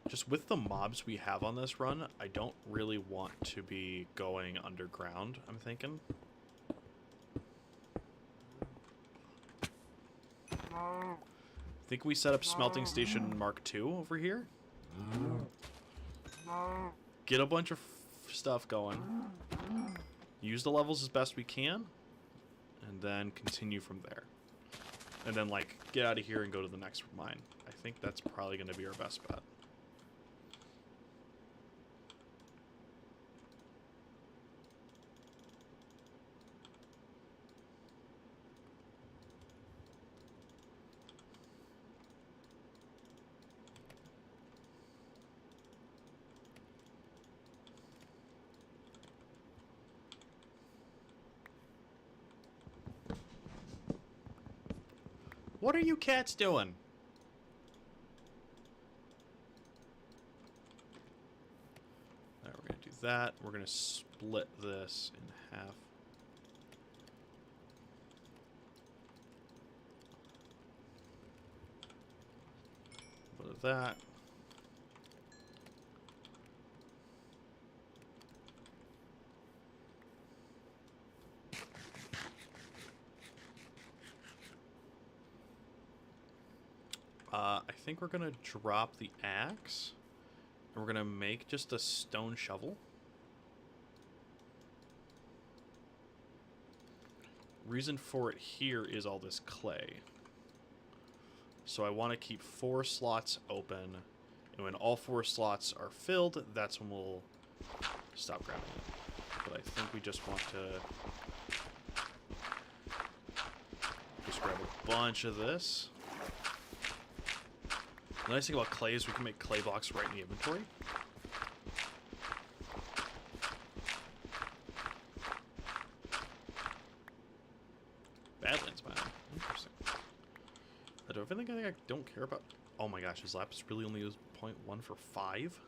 Just with the mobs we have on this run, I don't really want to be going underground, I'm thinking. I think we set up Smelting Station Mark II over here. Get a bunch of stuff going. Use the levels as best we can. And then continue from there. And then, like, get out of here and go to the next mine. I think that's probably going to be our best bet. What are you cats doing? Alright, we're going to do that. We're going to split this in half. A bit of that. I think we're going to drop the axe And we're going to make just a stone shovel. Reason for it here is all this clay. So I want to keep 4 slots open. And when all 4 slots are filled, that's when we'll stop grabbing it. But I think we just want to just grab a bunch of this. The nice thing about clay is we can make clay blocks right in the inventory. Badlands biome. Interesting. I don't think I don't care about... Oh my gosh, his lapis really only used 0.1 for 5?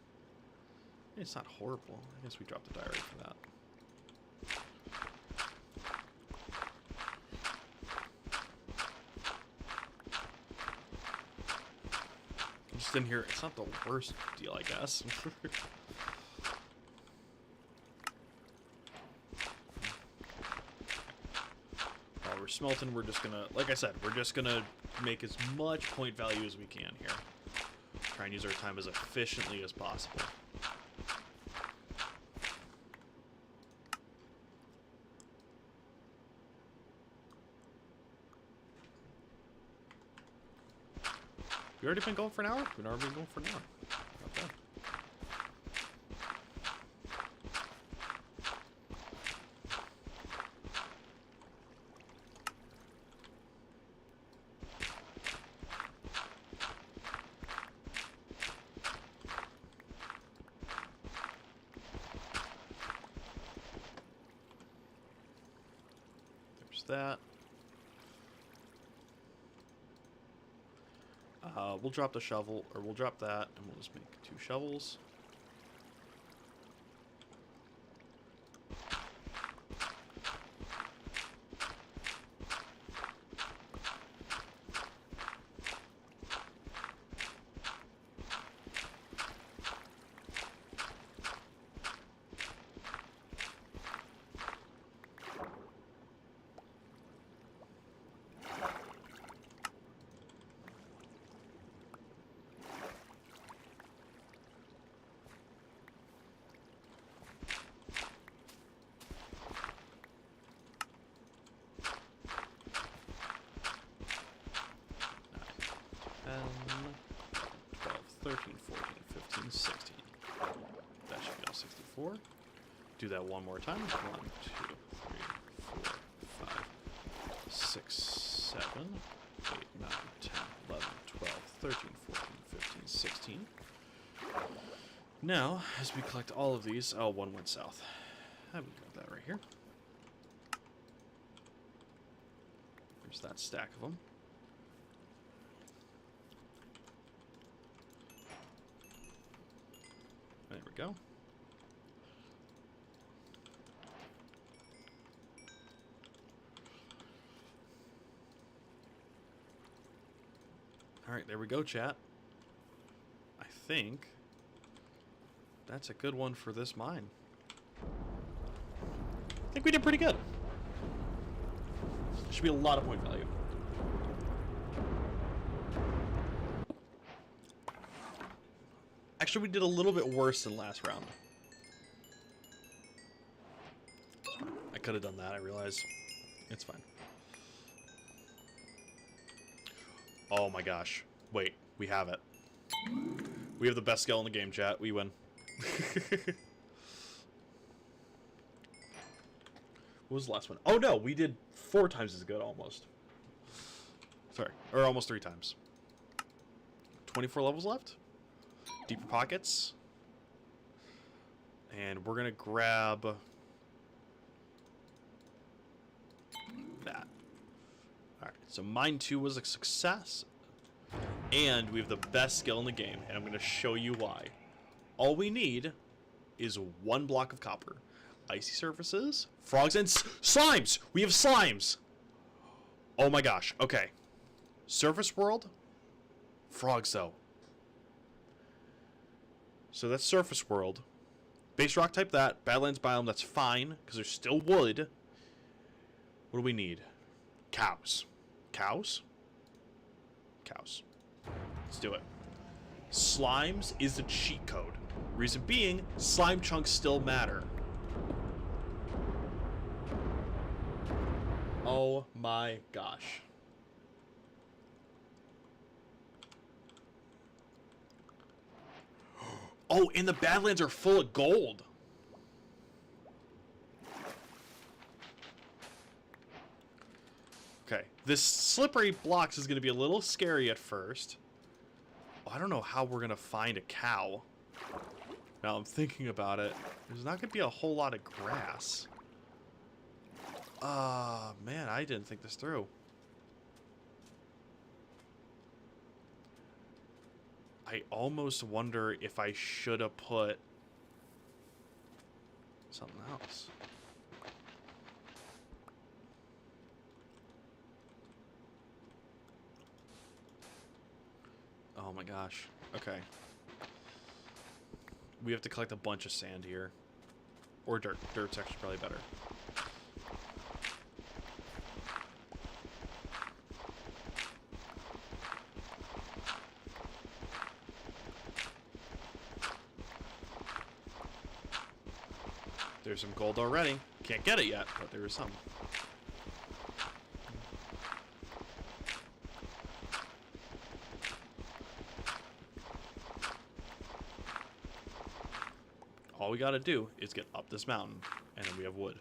It's not horrible. I guess we dropped the diary for that. Just in here, it's not the worst deal, I guess. While we're smelting, we're just gonna, like I said, we're just gonna make as much point value as we can here. Try and use our time as efficiently as possible. We already been going for an hour? We've already been going for an hour. Not bad. There's that. We'll drop the shovel, or we'll drop that, and we'll just make 2 shovels. Do that one more time. 1, 2, 3, 4, 5, 6, 7, 8, 9, 10, 11, 12, 13, 14, 15, 16. Now, as we collect all of these, oh, one went south. I would go with that right here. There's that stack of them. There we go. Alright, there we go, chat. I think that's a good one for this mine. I think we did pretty good. Should be a lot of point value. Actually, we did a little bit worse than last round. I could have done that, I realize. It's fine. Oh my gosh. Wait, we have it. We have the best skill in the game, chat. We win. What was the last one? Oh no, we did 4 times as good almost. Sorry, or almost 3 times. 24 levels left. Deeper pockets. And we're gonna grab that. Alright, so mine 2 was a success. And we have the best skill in the game, and I'm going to show you why. All we need is 1 block of copper. Icy surfaces, frogs, and slimes! We have slimes! Oh my gosh, okay. Surface world, frogs though. So that's surface world. Base rock type that, Badlands biome, that's fine, because there's still wood. What do we need? Cows. Cows? Cows. Let's do it. Slimes is the cheat code. Reason being, slime chunks still matter. Oh my gosh. Oh, and the Badlands are full of gold. Okay, this slippery blocks is going to be a little scary at first. Oh, I don't know how we're going to find a cow. Now I'm thinking about it. There's not going to be a whole lot of grass. Man, I didn't think this through. I almost wonder if I should have put something else. Oh my gosh. Okay. We have to collect a bunch of sand here. Or dirt. Dirt's actually probably better. There's some gold already. Can't get it yet, but there is some. All we gotta do is get up this mountain, and then we have wood.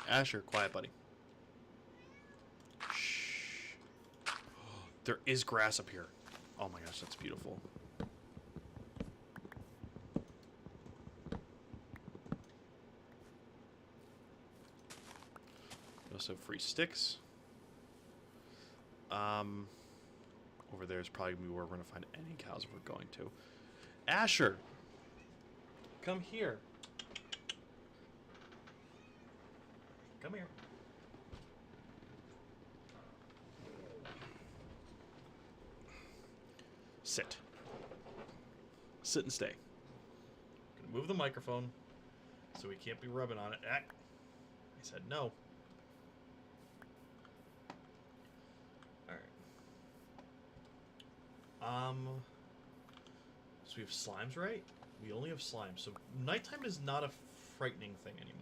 Asher, quiet, buddy. Shh. There is grass up here. Oh my gosh, that's beautiful. We also have free sticks. Over there is probably where we're going to find any cows if we're going to. Asher! Come here. Come here. Sit. Sit and stay. I'm gonna move the microphone so we can't be rubbing on it. I said no. Alright. So we have slimes, right? We only have slimes. So nighttime is not a frightening thing anymore.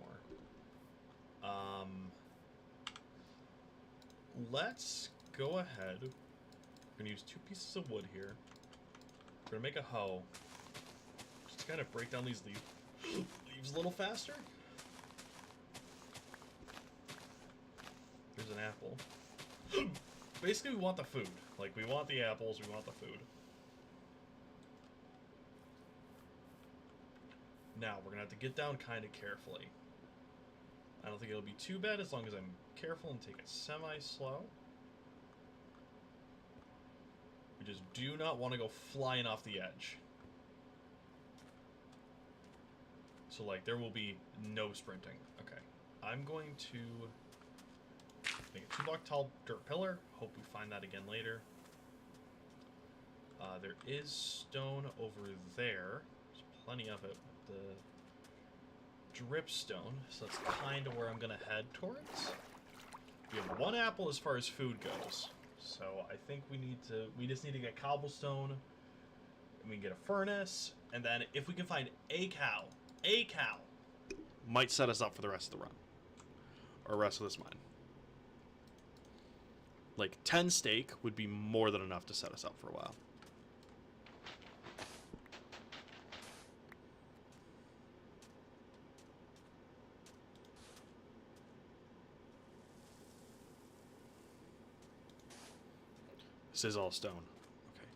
Let's go ahead. We're gonna use 2 pieces of wood here. We're gonna make a hoe. Just kind of break down these leaves a little faster. Here's an apple. Basically, we want the food. Like, we want the apples, we want the food. Now, we're gonna have to get down kind of carefully. I don't think it'll be too bad as long as I'm careful and take it semi-slow. We just do not want to go flying off the edge. So, like, there will be no sprinting. Okay. I'm going to make a 2-block tall dirt pillar. Hope we find that again later. There is stone over there. There's plenty of it. The dripstone, so that's kind of where I'm gonna head towards. We have 1 apple as far as food goes, so I think we just need to get cobblestone, and we can get a furnace, and then if we can find a cow, might set us up for the rest of the run, or rest of this mine. Like 10 steak would be more than enough to set us up for a while. This is all stone. Okay.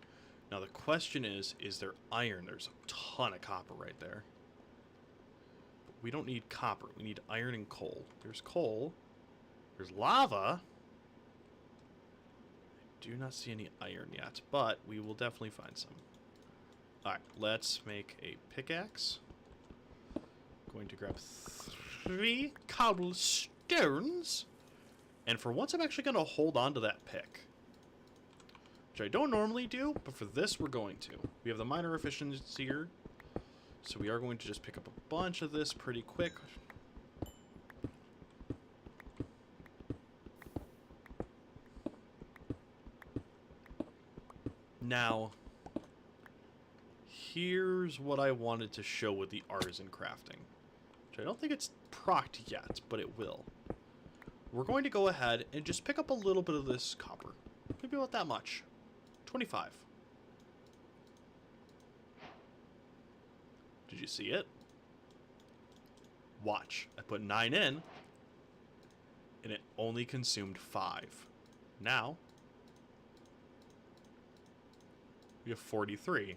Now the question is there iron? There's a ton of copper right there. But we don't need copper. We need iron and coal. There's coal. There's lava. I do not see any iron yet, but we will definitely find some. Alright, let's make a pickaxe. Going to grab 3 cobblestones. And for once I'm actually going to hold on to that pick. Which I don't normally do, but for this we're going to. We have the miner efficiency here, so we are going to just pick up a bunch of this pretty quick. Now, here's what I wanted to show with the artisan crafting. Which I don't think it's procced yet, but it will. We're going to go ahead and just pick up a little bit of this copper. Maybe about that much. 25. Did you see it? Watch. I put 9 in, and it only consumed 5. Now, we have 43.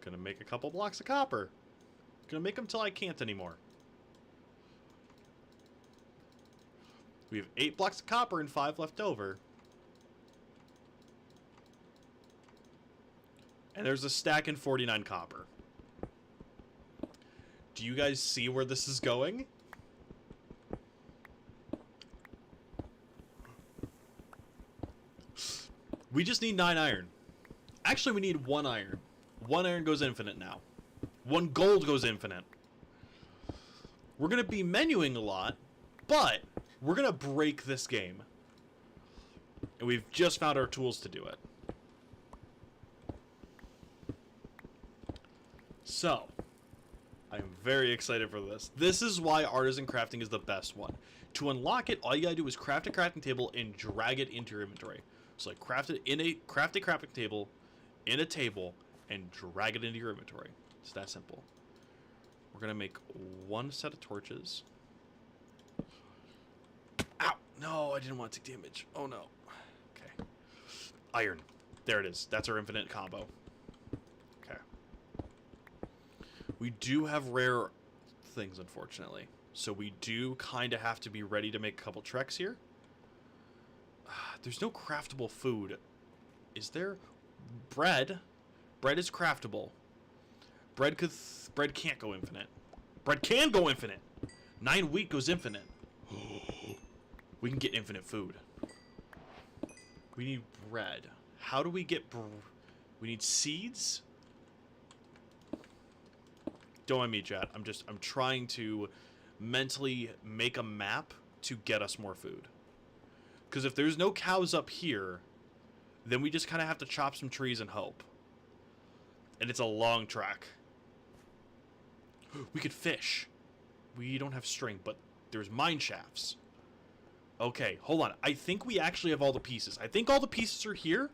Gonna make a couple blocks of copper. Gonna make them till I can't anymore. We have 8 blocks of copper and 5 left over. And there's a stack and 49 copper. Do you guys see where this is going? We just need 9 iron. Actually, we need 1 iron. 1 iron goes infinite now. 1 gold goes infinite. We're going to be menuing a lot, but we're going to break this game. And we've just found our tools to do it. So, I'm very excited for this. This is why artisan crafting is the best one. To unlock it, all you gotta do is craft a crafting table and drag it into your inventory. So like craft a crafting table in a table and drag it into your inventory. It's that simple. We're gonna make 1 set of torches. Ow! No, I didn't want to take damage. Oh no. Okay. Iron. There it is. That's our infinite combo. Okay. We do have rare things, unfortunately. So we do kind of have to be ready to make a couple treks here. There's no craftable food. Is there? Bread. Bread is craftable. Bread can't go infinite. Bread can go infinite. 9 wheat goes infinite. We can get infinite food. We need bread. How do we get we need seeds? Don't mind me, chat. I'm trying to mentally make a map to get us more food. Because if there's no cows up here, then we just kind of have to chop some trees and hope. And it's a long trek. We could fish. We don't have string, but there's mine shafts. Okay, hold on. I think we actually have all the pieces. I think all the pieces are here.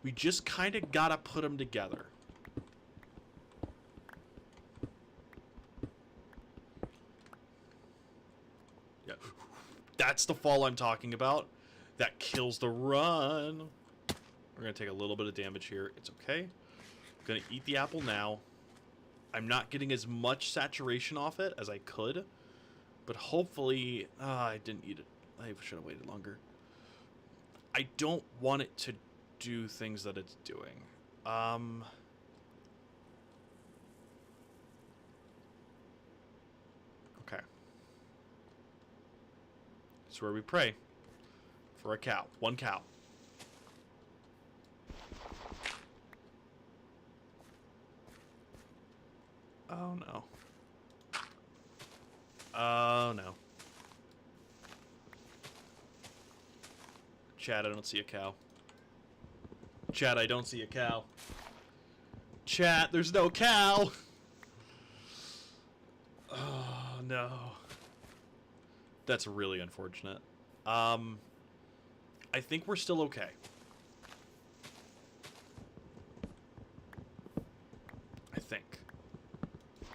We just kind of gotta put them together. Yeah. That's the fall I'm talking about. That kills the run. We're gonna take a little bit of damage here. It's okay. I'm gonna eat the apple now. I'm not getting as much saturation off it as I could. But hopefully... I didn't eat it. I should have waited longer. I don't want it to do things that it's doing. Okay. This is where we pray. For a cow. 1 cow. Oh no. Oh no. Chat, I don't see a cow. Chat, I don't see a cow. Chat, there's no cow! Oh no. That's really unfortunate. I think we're still okay. I think.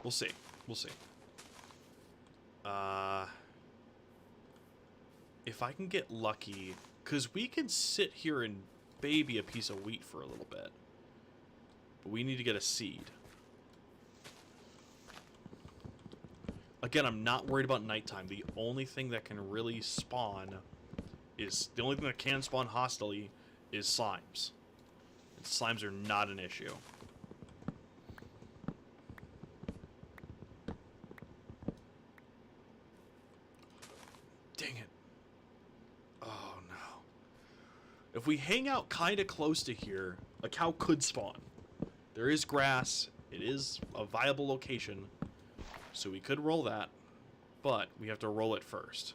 We'll see. We'll see. If I can get lucky, because we can sit here and baby a piece of wheat for a little bit. But we need to get a seed. Again, I'm not worried about nighttime. The only thing that can really spawn is... The only thing that can spawn hostilely is slimes. And slimes are not an issue. Dang it. Oh, no. If we hang out kind of close to here, a cow could spawn. There is grass. It is a viable location. So we could roll that. But we have to roll it first.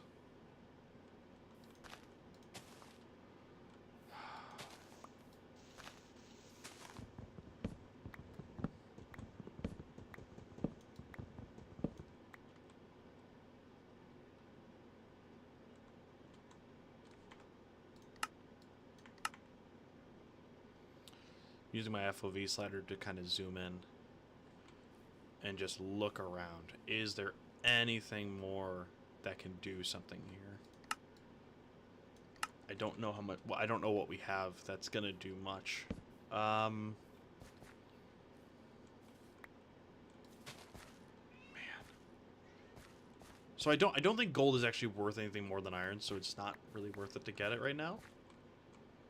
using my FOV slider to kind of zoom in and just look around. Is there anything more that can do something here? I don't know how much. Well, I don't know what we have that's gonna do much. Man. So I don't think gold is actually worth anything more than iron, so it's not really worth it to get it right now.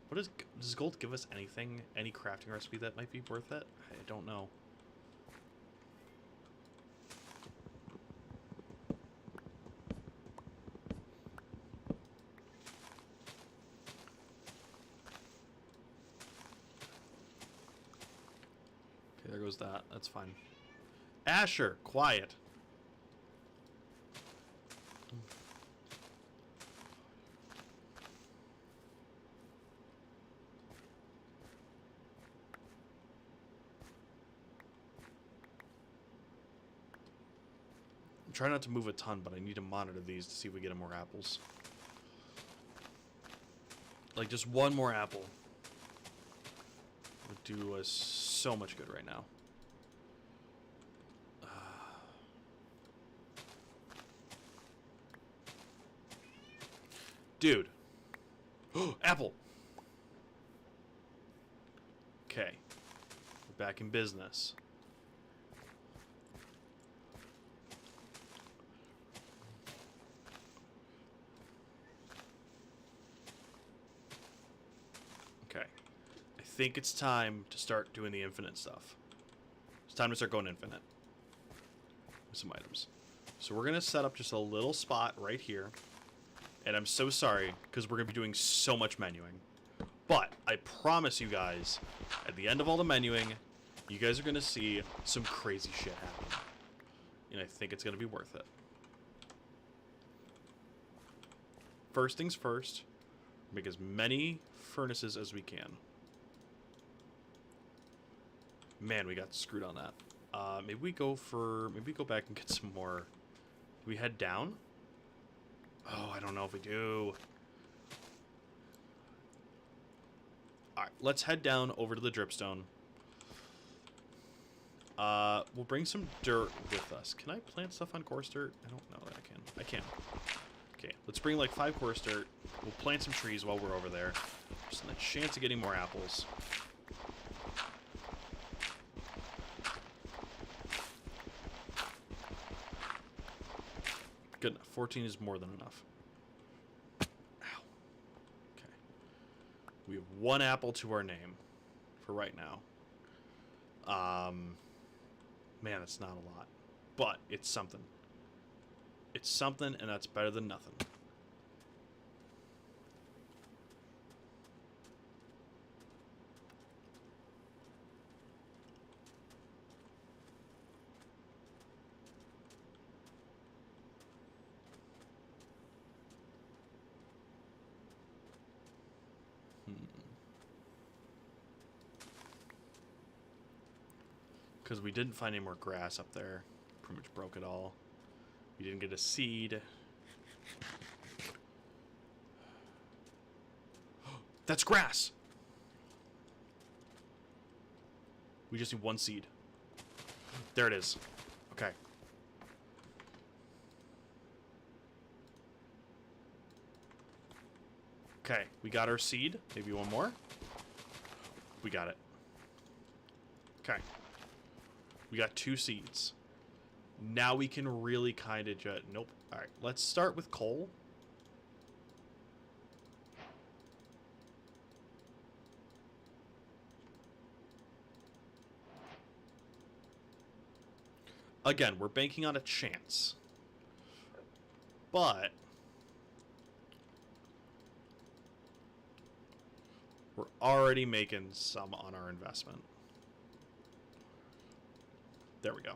What does gold give us anything? Any crafting recipe that might be worth it? I don't know. Okay, there goes that. That's fine. Asher, quiet. Try not to move a ton, but I need to monitor these to see if we get more apples. Like, just one more apple would do us so much good right now. Dude. Apple! Okay. We're back in business. Okay. I think it's time to start doing the infinite stuff. It's time to start going infinite. With some items. So we're going to set up just a little spot right here. And I'm so sorry, because we're going to be doing so much menuing. But I promise you guys, at the end of all the menuing, you guys are going to see some crazy shit happen. And I think it's going to be worth it. First things first, make as many furnaces as we can. Man, we got screwed on that. Maybe we go back and get some more. Do we head down? Oh, I don't know if we do. Alright, let's head down over to the dripstone. We'll bring some dirt with us. Can I plant stuff on coarse dirt? I don't know that I can. I can. Okay, let's bring like 5 coarse dirt. We'll plant some trees while we're over there. Just a chance of getting more apples. Good enough. 14 is more than enough. Ow. Okay. We have 1 apple to our name for right now. Man, it's not a lot. But it's something. It's something, and that's better than nothing. Because we didn't find any more grass up there. Pretty much broke it all. We didn't get a seed. That's grass! We just need 1 seed. There it is. Okay. Okay, we got our seed. Maybe 1 more. We got it. Okay. We got 2 seeds. Now we can really kind of just... Nope. Alright, let's start with coal. Again, we're banking on a chance. But... we're already making some on our investment. There we go.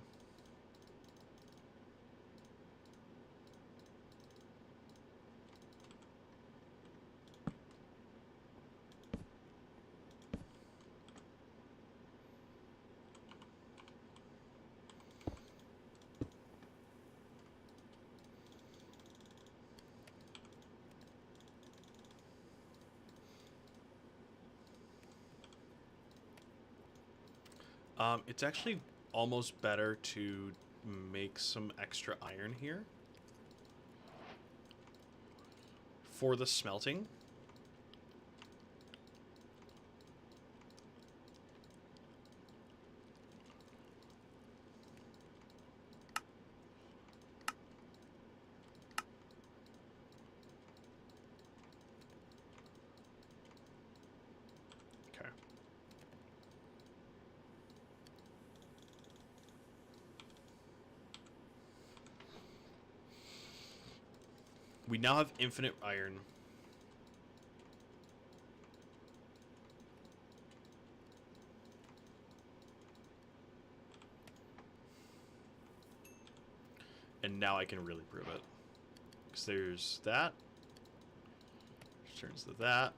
It's actually almost better to make some extra iron here for the smelting. Okay. We now have infinite iron. And now I can really prove it. Because there's that. Which turns to that.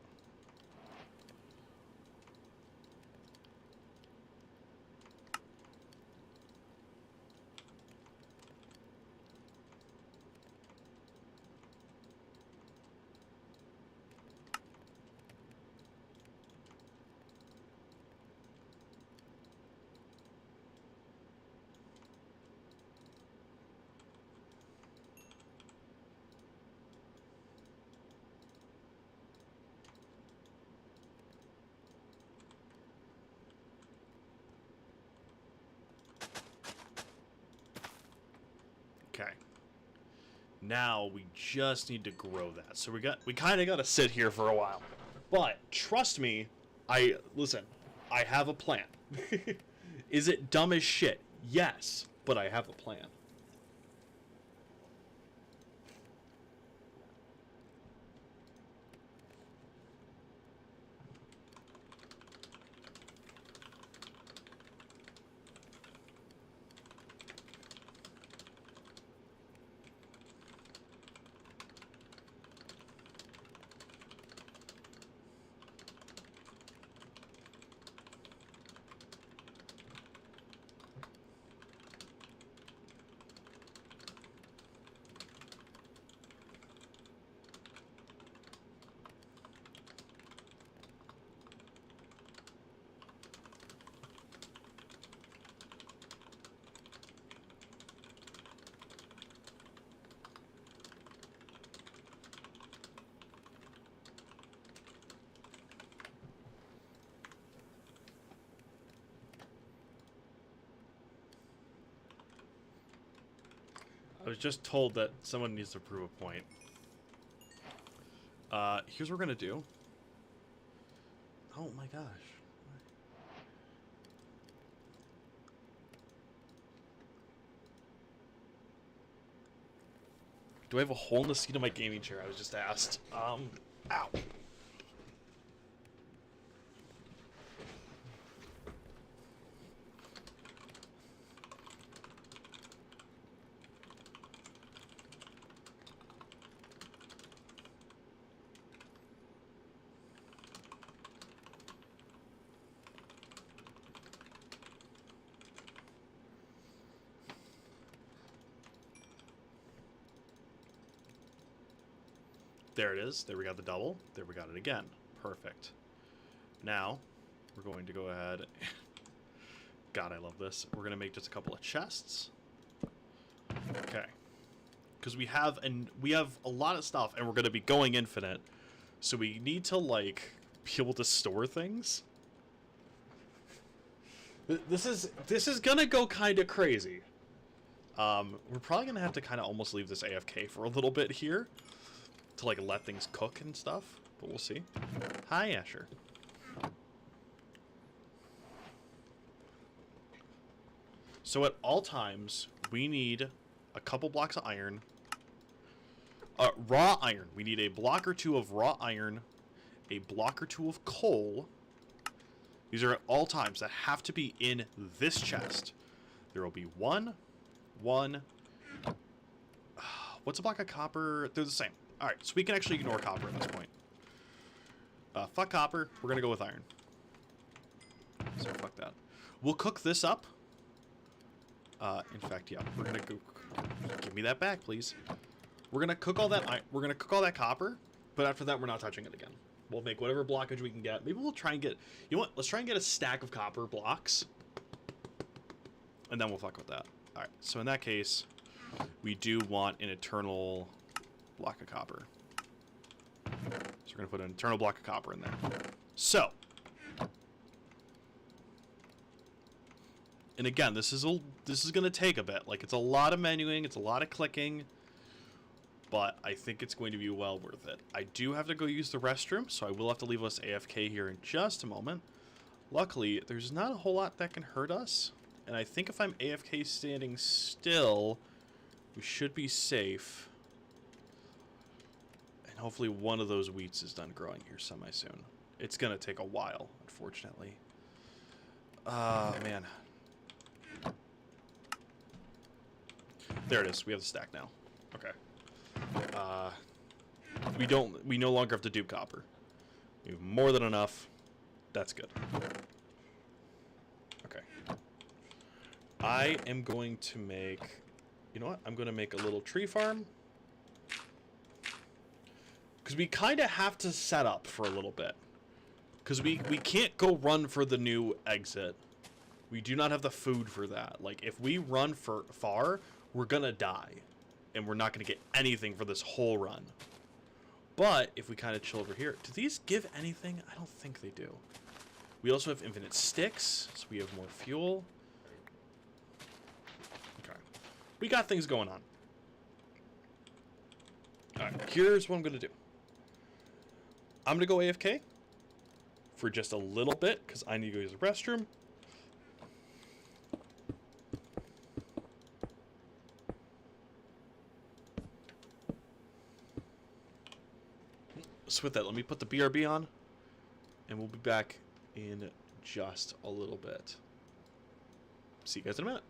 Okay. Now we just need to grow that. So we kind of got to sit here for a while. But trust me, I have a plan. Is it dumb as shit? Yes, but I have a plan. I was just told that someone needs to prove a point. Here's what we're gonna do. Oh my gosh. Do I have a hole in the seat of my gaming chair? I was just asked. Ow. There it is. There we got the double. There we got it again. Perfect. Now, we're going to go ahead. God, I love this. We're going to make just a couple of chests. Okay. Because we have a lot of stuff, and we're going to be going infinite. So we need to, like, be able to store things. This is going to go kind of crazy. We're probably going to have to kind of almost leave this AFK for a little bit here. To like let things cook and stuff, but we'll see. Hi, Asher. So at all times, we need a couple blocks of iron. Raw iron. We need a block or two of raw iron, a block or two of coal. These are at all times that have to be in this chest. There will be one. What's a block of copper? They're the same. Alright, so we can actually ignore copper at this point. Fuck copper. We're going to go with iron. So fuck that. We'll cook this up. In fact, yeah. We're going to go... Give me that back, please. We're going to cook all that... We're going to cook all that copper. But after that, we're not touching it again. We'll make whatever blockage we can get. Maybe we'll try and get... You know what? Let's try and get a stack of copper blocks. And then we'll fuck with that. Alright, so in that case, we do want an eternal block of copper. So we're going to put an eternal block of copper in there. So. And again, this is going to take a bit. Like, it's a lot of menuing, it's a lot of clicking. But I think it's going to be well worth it. I do have to go use the restroom, so I will have to leave us AFK here in just a moment. Luckily, there's not a whole lot that can hurt us. And I think if I'm AFK standing still, we should be safe. And hopefully one of those wheats is done growing here semi-soon. It's going to take a while, unfortunately. Man. There it is. We have the stack now. Okay. We no longer have to dupe copper. We have more than enough. That's good. Okay. I am going to make, you know what? I'm going to make a little tree farm. Because we kind of have to set up for a little bit. Because we can't go run for the new exit. We do not have the food for that. Like, if we run for far, we're going to die. And we're not going to get anything for this whole run. But if we kind of chill over here, do these give anything? I don't think they do. We also have infinite sticks, so we have more fuel. Okay. We got things going on. Alright, here's what I'm going to do. I'm going to go AFK for just a little bit, because I need to go use the restroom. So with that, let me put the BRB on, and we'll be back in just a little bit. See you guys in a minute.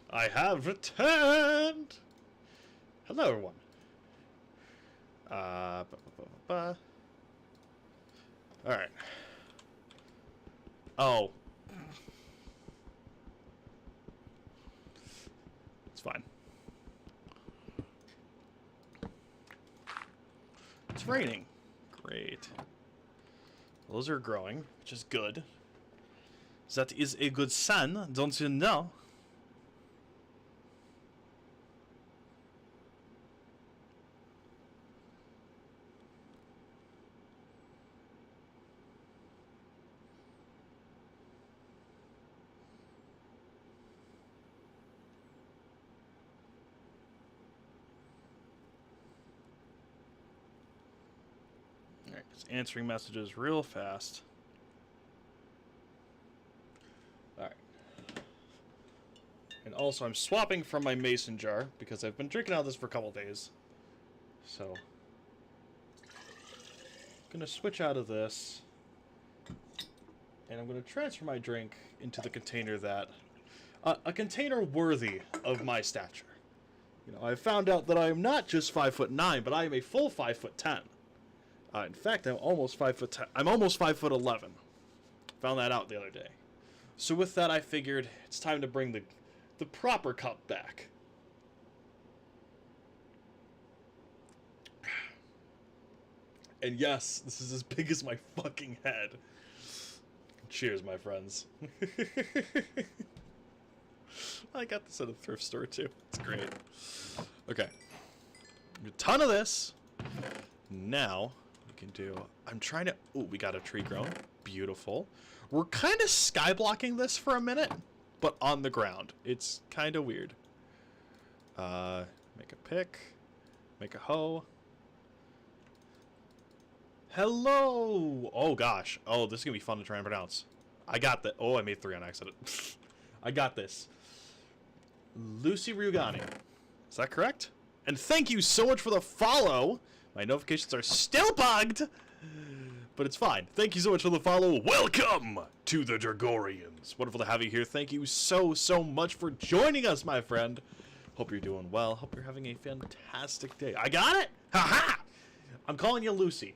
I have returned! Hello, everyone. Alright. Oh. It's fine. It's raining. Great. Those are growing, which is good. That is a good sign, don't you know? Alright, just answering messages real fast. Alright. And also, I'm swapping from my mason jar because I've been drinking out of this for a couple days. So, I'm going to switch out of this. And I'm going to transfer my drink into the container that... a container worthy of my stature. You know, I found out that I am not just 5'9", but I am a full 5'10". In fact, I'm almost 5'10". I'm almost 5'11". Found that out the other day. So with that, I figured it's time to bring the proper cup back. And yes, this is as big as my fucking head. Cheers, my friends. I got this at a thrift store too. It's great. Okay. A ton of this. Now, we can do... I'm trying to... Ooh, we got a tree grown. Beautiful. We're kind of skyblocking this for a minute, but on the ground. It's kind of weird. Make a pick. Make a hoe. Hello! Oh, gosh. Oh, this is going to be fun to try and pronounce. I got that. Oh, I made 3 on accident. I got this. Lucy Rugani. Is that correct? And thank you so much for the follow. My notifications are still bugged, but it's fine. Thank you so much for the follow. Welcome to the Dragorians. Wonderful to have you here. Thank you so much for joining us, my friend. Hope you're doing well. Hope you're having a fantastic day. I got it? Ha-ha! I'm calling you Lucy,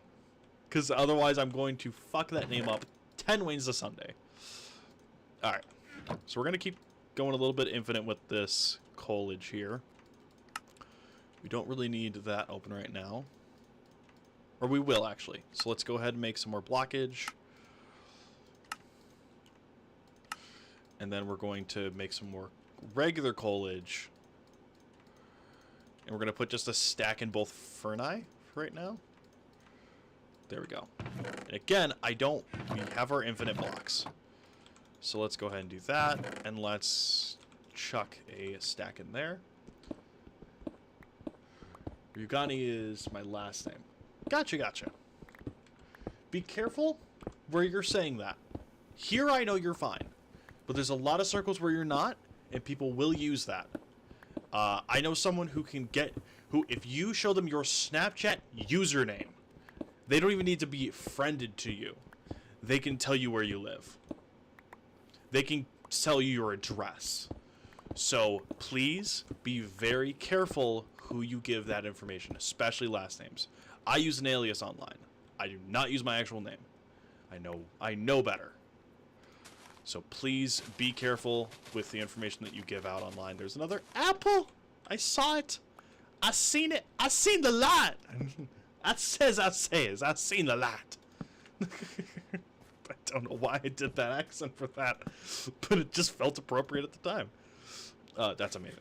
because otherwise I'm going to fuck that name up 10 ways a Sunday. Alright. So we're going to keep going a little bit infinite with this coalage here. We don't really need that open right now. Or we will, actually. So let's go ahead and make some more blockage. And then we're going to make some more regular coalage. And we're going to put just a stack in both ferni for right now. There we go. And again, we have our infinite blocks. So let's go ahead and do that. And let's chuck a stack in there. Rugani is my last name. Gotcha. Be careful where you're saying that. Here I know you're fine. But there's a lot of circles where you're not, and people will use that. I know someone who if you show them your Snapchat username, they don't even need to be friended to you. They can tell you where you live. They can tell you your address. So please be very careful who you give that information, especially last names. I use an alias online. I do not use my actual name. I know better. So please be careful with the information that you give out online. There's another apple. I saw it. I seen it. I seen the light. I says. I seen the light. I don't know why I did that accent for that, but it just felt appropriate at the time. That's amazing.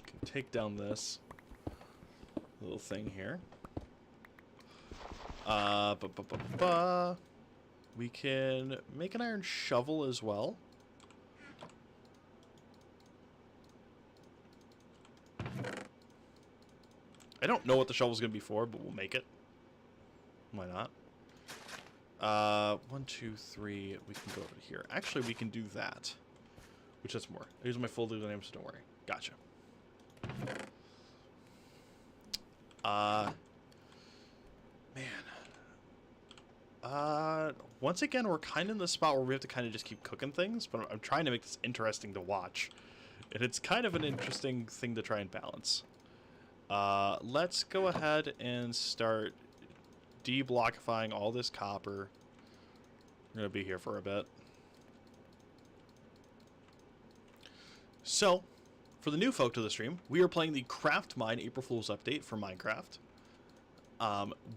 Can take down this little thing here. We can make an iron shovel as well. I don't know what the shovel's gonna be for, but we'll make it. Why not? 1, 2, 3. We can go over here. Actually, we can do that. Which that's more. I use my full legal name, so don't worry. Gotcha. Man. once again, we're kind of in the spot where we have to kind of just keep cooking things, but I'm trying to make this interesting to watch. And it's kind of an interesting thing to try and balance. Let's go ahead and start deblockifying all this copper. We're going to be here for a bit. So, for the new folk to the stream, we are playing the Craftmine April Fool's update for Minecraft.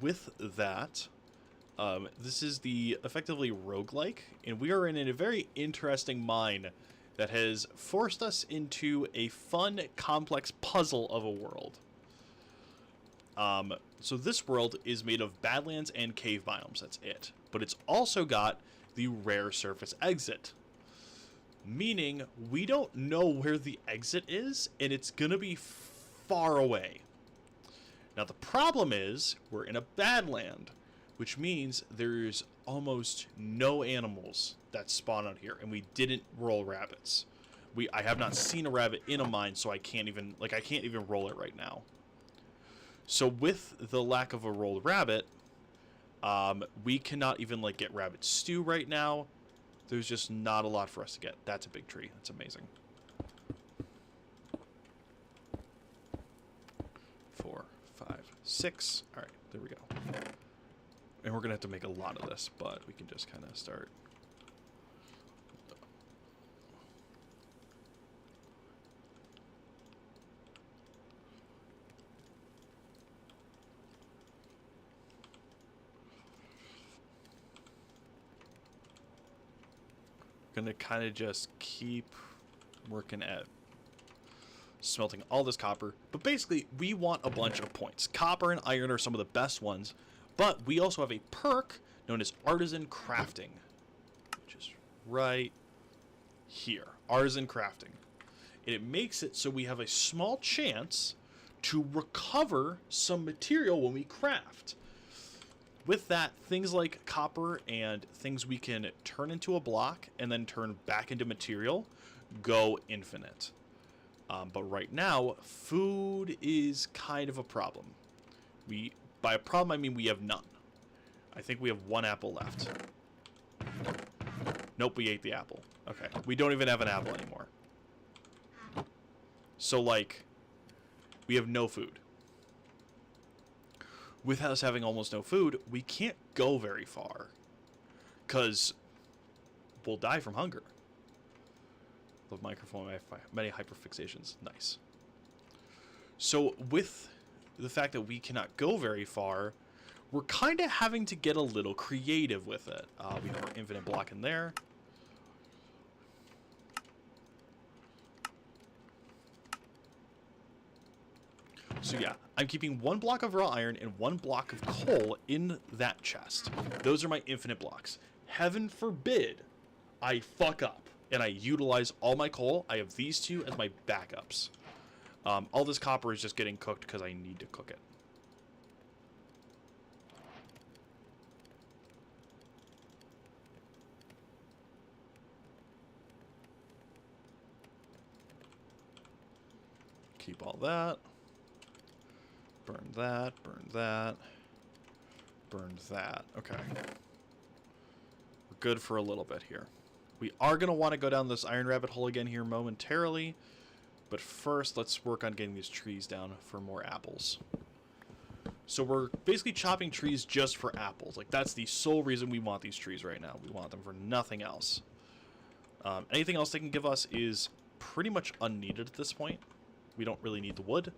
With that, this is the effectively roguelike, and we are in a very interesting mine that has forced us into a fun, complex puzzle of a world. So this world is made of badlands and cave biomes, that's it. But it's also got the rare surface exit. Meaning, we don't know where the exit is, and it's gonna be far away. Now the problem is, we're in a badland, which means there's almost no animals that spawn out here, and we didn't roll rabbits. I have not seen a rabbit in a mine, so I can't even roll it right now. So with the lack of a rolled rabbit, we cannot even get rabbit stew right now. There's just not a lot for us to get. That's a big tree. That's amazing. 4, 5, 6. All right, there we go. And we're gonna have to make a lot of this, but we can just kind of start. Gonna kind of just keep working at smelting all this copper, but basically we want a bunch of points. Copper and iron are some of the best ones, but we also have a perk known as artisan crafting, which is right here. Artisan crafting, and it makes it so we have a small chance to recover some material when we craft. With that, things like copper and things we can turn into a block and then turn back into material go infinite. But right now, food is kind of a problem. By a problem, I mean we have none. I think we have 1 apple left. Nope, we ate the apple. Okay, we don't even have an apple anymore. So, we have no food. With us having almost no food, we can't go very far. Because we'll die from hunger. Love microphone, I have many hyperfixations. Nice. So with the fact that we cannot go very far, we're kind of having to get a little creative with it. We have our infinite block in there. So yeah, I'm keeping 1 block of raw iron and 1 block of coal in that chest. Those are my infinite blocks. Heaven forbid I fuck up and I utilize all my coal. I have these 2 as my backups. All this copper is just getting cooked because I need to cook it. Keep all that. Burn that, burn that, burn that. Okay. We're good for a little bit here. We are going to want to go down this iron rabbit hole again here momentarily. But first, let's work on getting these trees down for more apples. So we're basically chopping trees just for apples. That's the sole reason we want these trees right now. We want them for nothing else. Anything else they can give us is pretty much unneeded at this point. We don't really need the wood,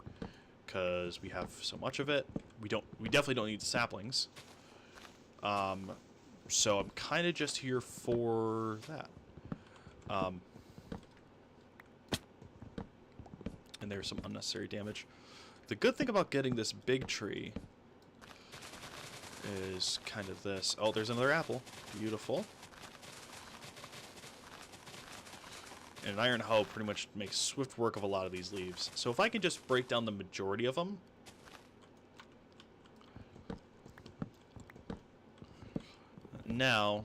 because we have so much of it. We definitely don't need the saplings. So I'm kind of just here for that. And there's some unnecessary damage. The good thing about getting this big tree is kind of this. Oh, there's another apple. Beautiful. And an iron hoe pretty much makes swift work of a lot of these leaves. So if I can just break down the majority of them. Now,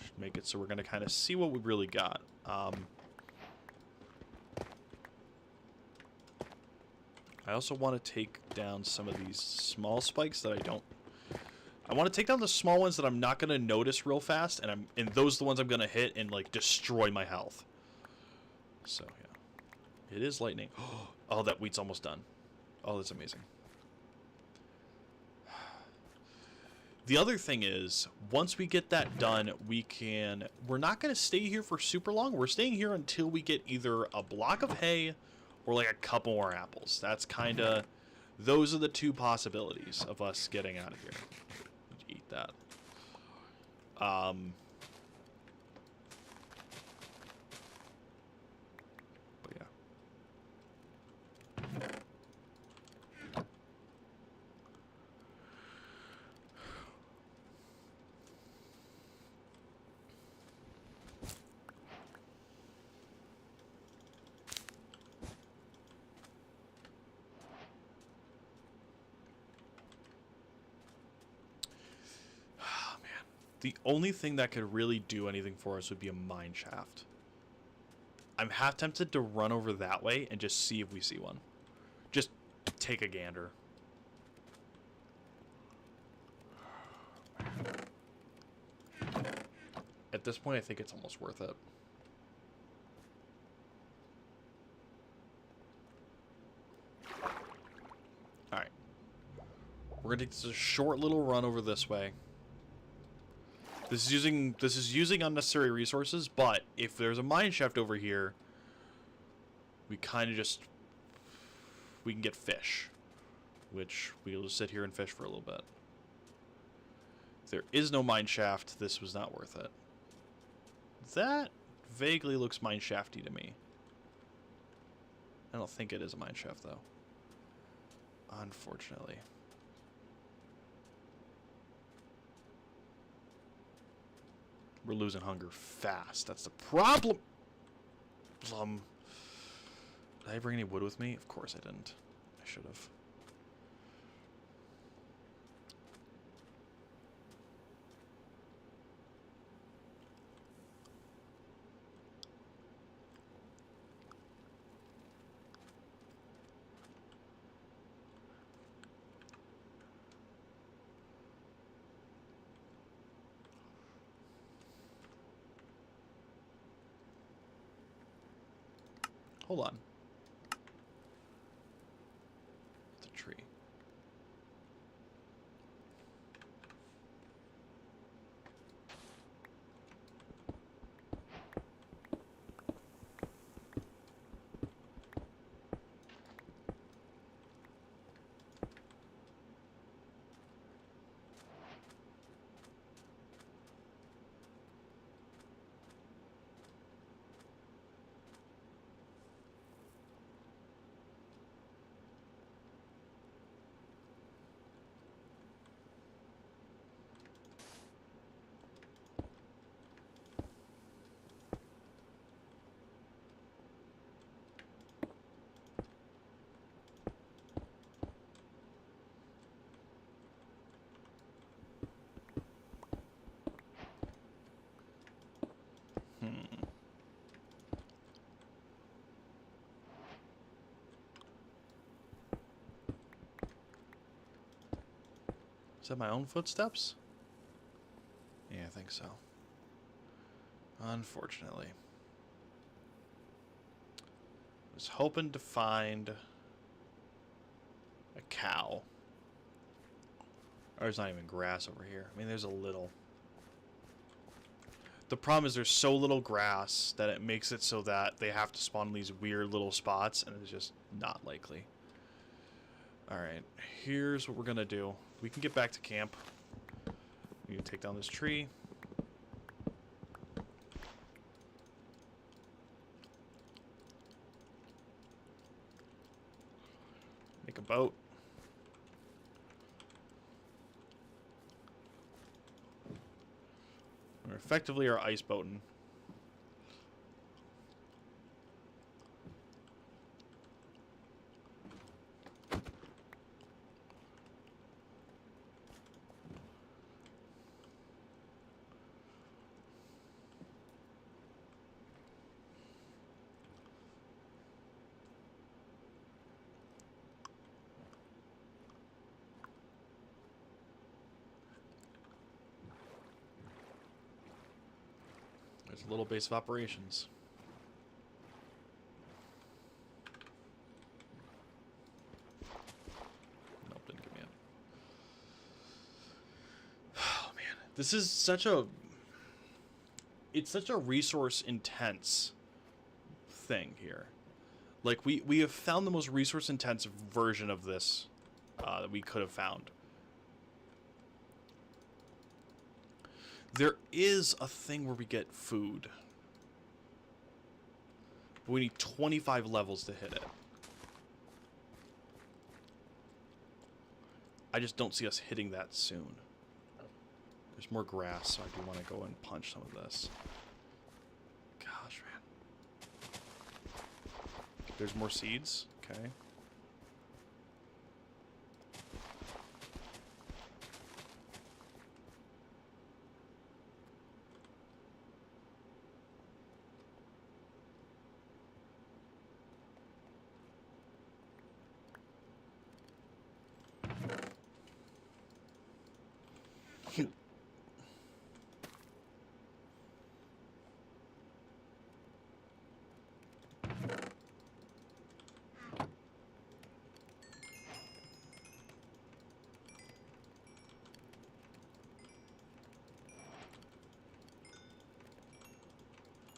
should make it so we're going to kind of see what we really got. I also want to take down some of these small spikes that I want to take down the small ones that I'm not going to notice real fast, and those are the ones I'm going to hit and, like, destroy my health. So, yeah. It is lightning. Oh, that wheat's almost done. Oh, that's amazing. The other thing is, once we get that done, we're not going to stay here for super long. We're staying here until we get either a block of hay or like a couple more apples. That's kind of, those are the two possibilities of us getting out of here. Eat that. But yeah. The only thing that could really do anything for us would be a mine shaft. I'm half tempted to run over that way and just see if we see one. Just take a gander. At this point, I think it's almost worth it. Alright. We're going to take a short little run over this way. This is using unnecessary resources, but if there's a mine shaft over here, we kind of just, we can get fish, which we'll just sit here and fish for a little bit. If there is no mine shaft, this was not worth it. That vaguely looks mine shafty to me. I don't think it is a mine shaft though. Unfortunately. We're losing hunger fast. That's the problem. Did I bring any wood with me? Of course I didn't. I should have. Hold on. It's a tree. Is that my own footsteps? Yeah, I think so. Unfortunately. I was hoping to find a cow. There's not even grass over here. I mean, there's a little. The problem is there's so little grass that it makes it so that they have to spawn in these weird little spots, and it's just not likely. Alright, here's what we're gonna do. We can get back to camp. We can take down this tree. Make a boat. We're effectively our ice boating. a little base of operations. Nope, didn't give me it. Oh man, this is such a... It's such a resource intense thing here. Like we have found the most resource intensive version of this that we could have found. There is a thing where we get food. But we need 25 levels to hit it. I just don't see us hitting that soon. There's more grass, so I do want to go and punch some of this. Gosh, man. There's more seeds. Okay.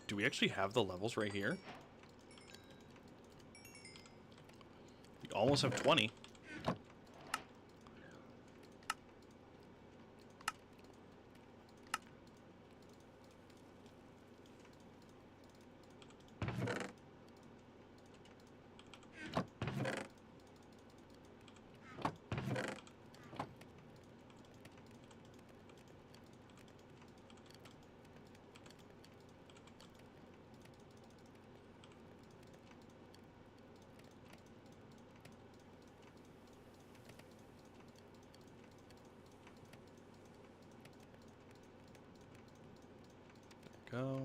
Do we actually have the levels right here? We almost have 20. Go.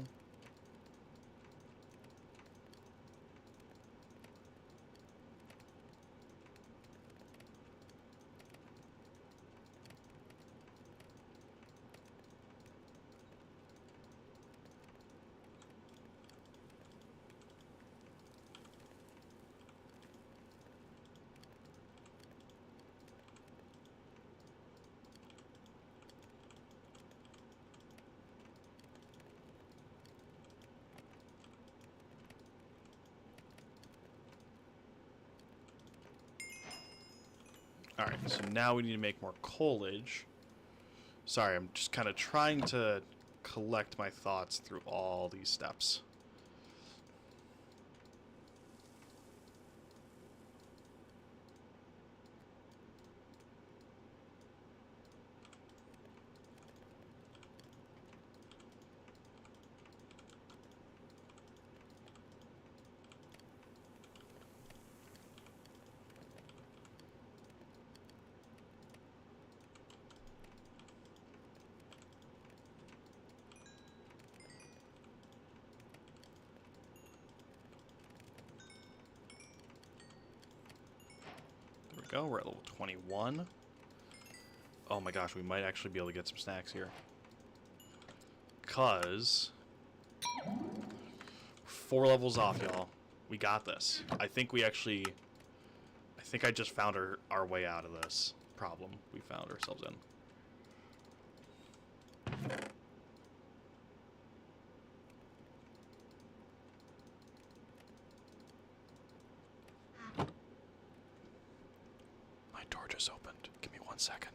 Alright, so now we need to make more coalage. Sorry, I'm just kind of trying to collect my thoughts through all these steps. Go. We're at level 21. Oh my gosh, we might actually be able to get some snacks here. Because 4 levels off, y'all. We got this. I think we actually... I think I just found our way out of this problem we found ourselves in. Door just opened. Give me 1 second.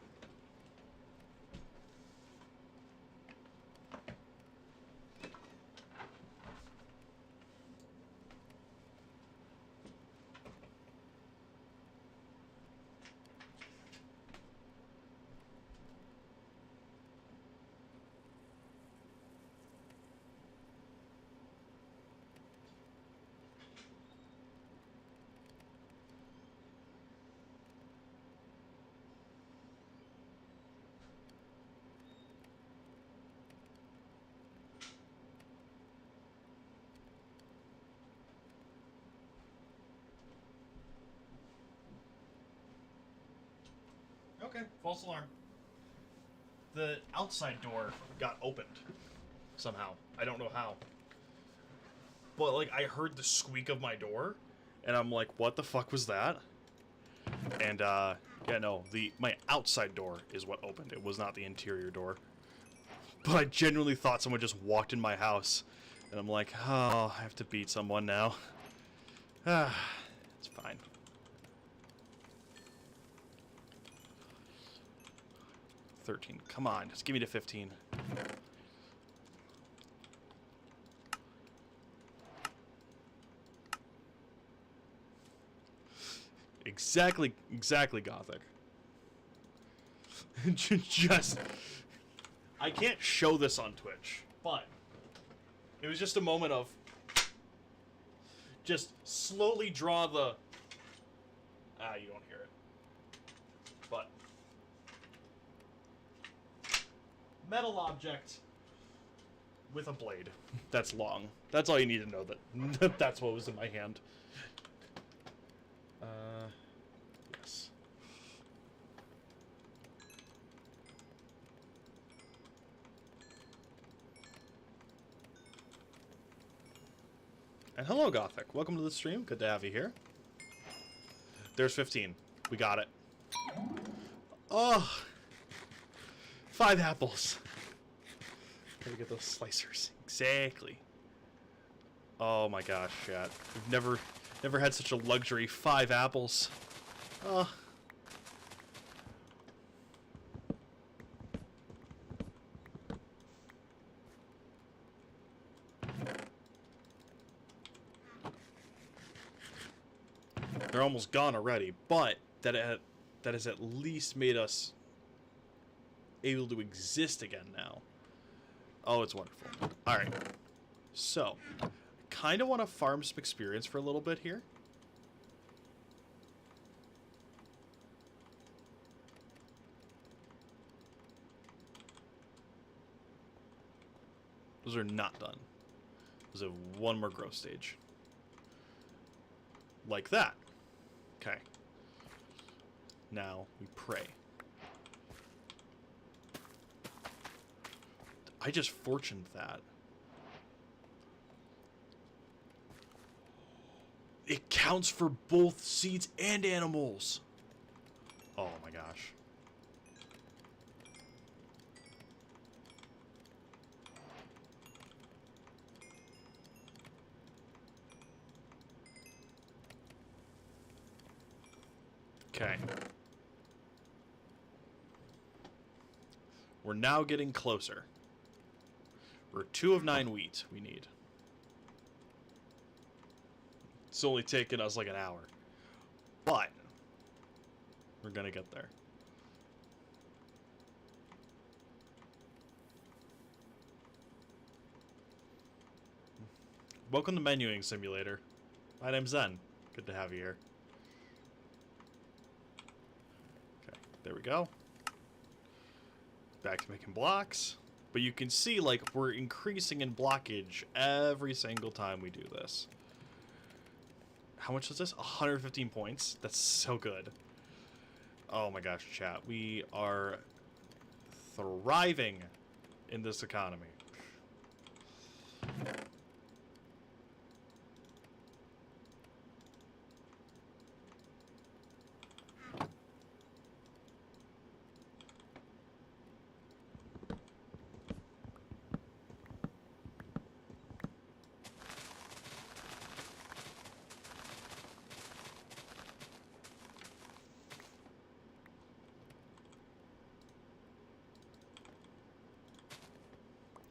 Okay, false alarm. The outside door got opened. somehow. I don't know how. But, like, I heard the squeak of my door, and I'm like, what the fuck was that? And, yeah, no, my outside door is what opened. It was not the interior door. But I genuinely thought someone just walked in my house. And I'm like, oh, I have to beat someone now. Ah, it's fine. $13. Come on, just give me to 15. Exactly, Gothic. Just... I can't show this on Twitch, but it was just a moment of just slowly draw the... you don't hear it. But metal object with a blade. That's long. That's all you need to know, that that's what was in my hand. Yes. And hello, Gothic. Welcome to the stream. Good to have you here. There's 15. We got it. Oh! 5 apples. Gotta get those slicers. Exactly. Oh my gosh, chat. We've never had such a luxury. 5 apples. Oh. They're almost gone already, but that has at least made us able to exist again now. Oh, it's wonderful. Alright. So, I kind of want to farm some experience for a little bit here. Those are not done. Those have one more growth stage. Like that. Okay. Now we pray. I just fortuned that. It counts for both seeds and animals. Oh my gosh. Okay. We're now getting closer. We're 2 of 9 wheat we need. It's only taken us like an hour. But we're gonna get there. Welcome to Menuing Simulator. My name's Zen. Good to have you here. Okay, there we go. Back to making blocks. But you can see, like, we're increasing in blockage every single time we do this. How much is this? 115 points? That's so good. Oh my gosh, chat. We are thriving in this economy.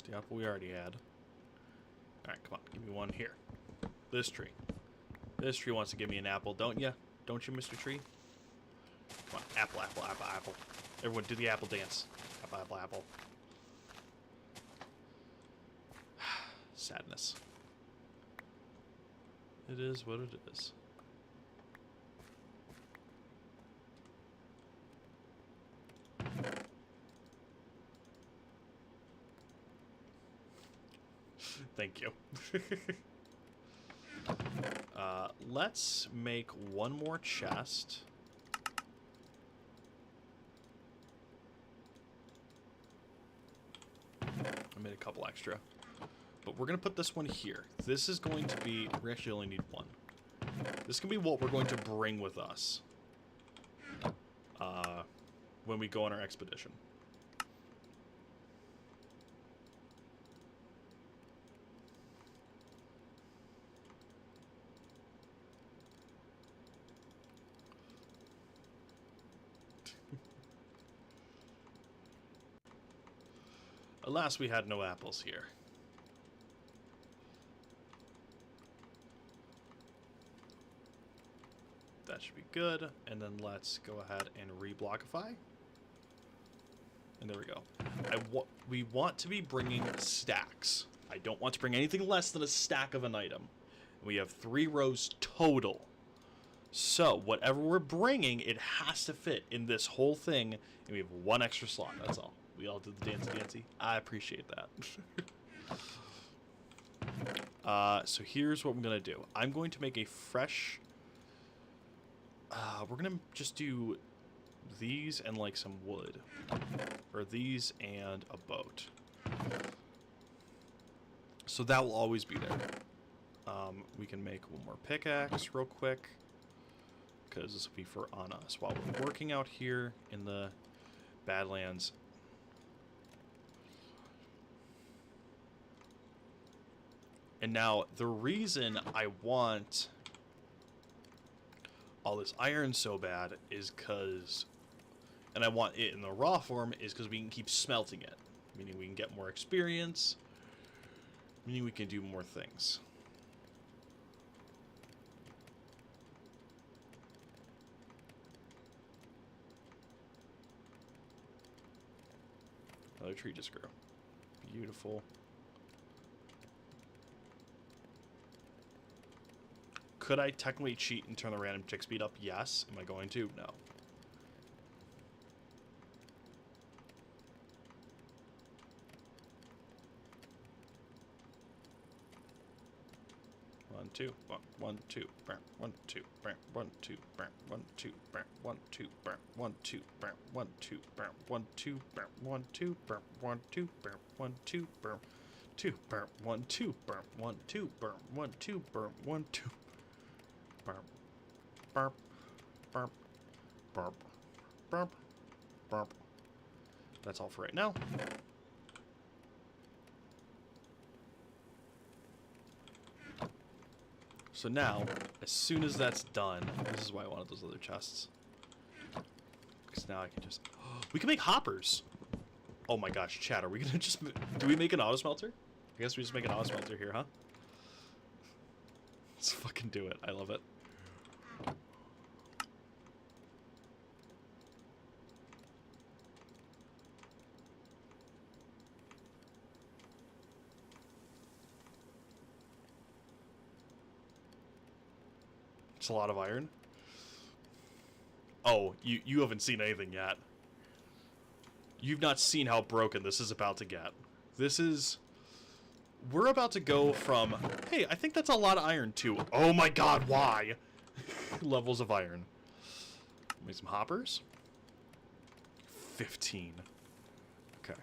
The apple we already had. Alright, come on. Give me one here. This tree. This tree wants to give me an apple, don't you? Don't you, Mr. Tree? Come on. Apple, apple, apple, apple. Everyone do the apple dance. Apple, apple, apple. Sadness. It is what it is. Thank you. Let's make one more chest. I made a couple extra. But we're going to put this one here. This is going to be... We actually only need one. This can be what we're going to bring with us when we go on our expedition. Alas, we had no apples here. That should be good. And then let's go ahead and reblockify. And there we go. We want to be bringing stacks. I don't want to bring anything less than a stack of an item. We have 3 rows total. So, whatever we're bringing, it has to fit in this whole thing. And we have 1 extra slot, that's all. We all did the dancey. I appreciate that. So here's what I'm going to do. I'm going to make a fresh... we're going to just do these and like some wood. Or these and a boat. So that will always be there. We can make one more pickaxe real quick. Because this will be for on us while we're working out here in the Badlands. And now, the reason I want all this iron so bad is because, and I want it in the raw form, is because we can keep smelting it. Meaning we can get more experience, meaning we can do more things. Another tree just grew. Beautiful. Could I technically cheat and turn the random tick speed up? Yes. Am I going to? No. One, two, one, two, 1, 2, 1, 2, 1, 2, 1, 2, 1, 2, 1, 2, 1, 2, 1, 2, 1, 2, 1, 2, 2, 1, 2, 1, 2, 1, 2, 1, 2. Burp, burp, burp, burp, burp, burp. That's all for right now. So now, as soon as that's done, this is why I wanted those other chests. Because now I can just... we can make hoppers! Oh my gosh, chat, are we gonna just... do we make an auto smelter? I guess we just make an auto smelter here, huh? Let's fucking do it. I love it. It's a lot of iron. Oh, you haven't seen anything yet. You've not seen how broken this is about to get. This is... we're about to go from, hey, I think that's a lot of iron, to, oh my god, why? Levels of iron. Make some hoppers. 15. Okay.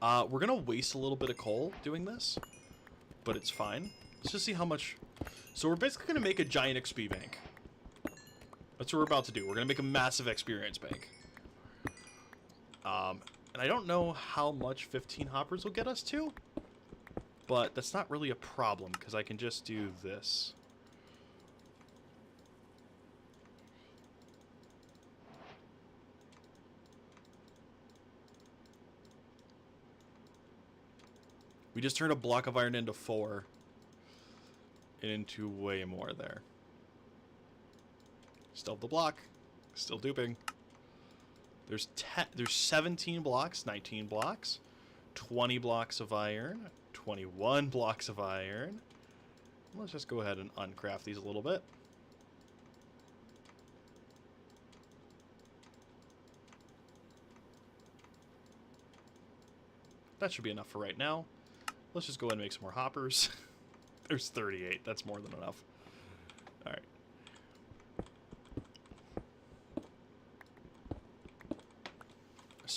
We're gonna waste a little bit of coal doing this, but it's fine. Let's just see how much... so we're basically gonna make a giant XP bank. That's what we're about to do. We're gonna make a massive experience bank. And I don't know how much 15 hoppers will get us to, but that's not really a problem, because I can just do this. We just turned a block of iron into 4, and into way more there. Still have the block. Still duping. There's 17 blocks, 19 blocks, 20 blocks of iron, 21 blocks of iron. Let's just go ahead and uncraft these a little bit. That should be enough for right now. Let's just go ahead and make some more hoppers. There's 38. That's more than enough. All right.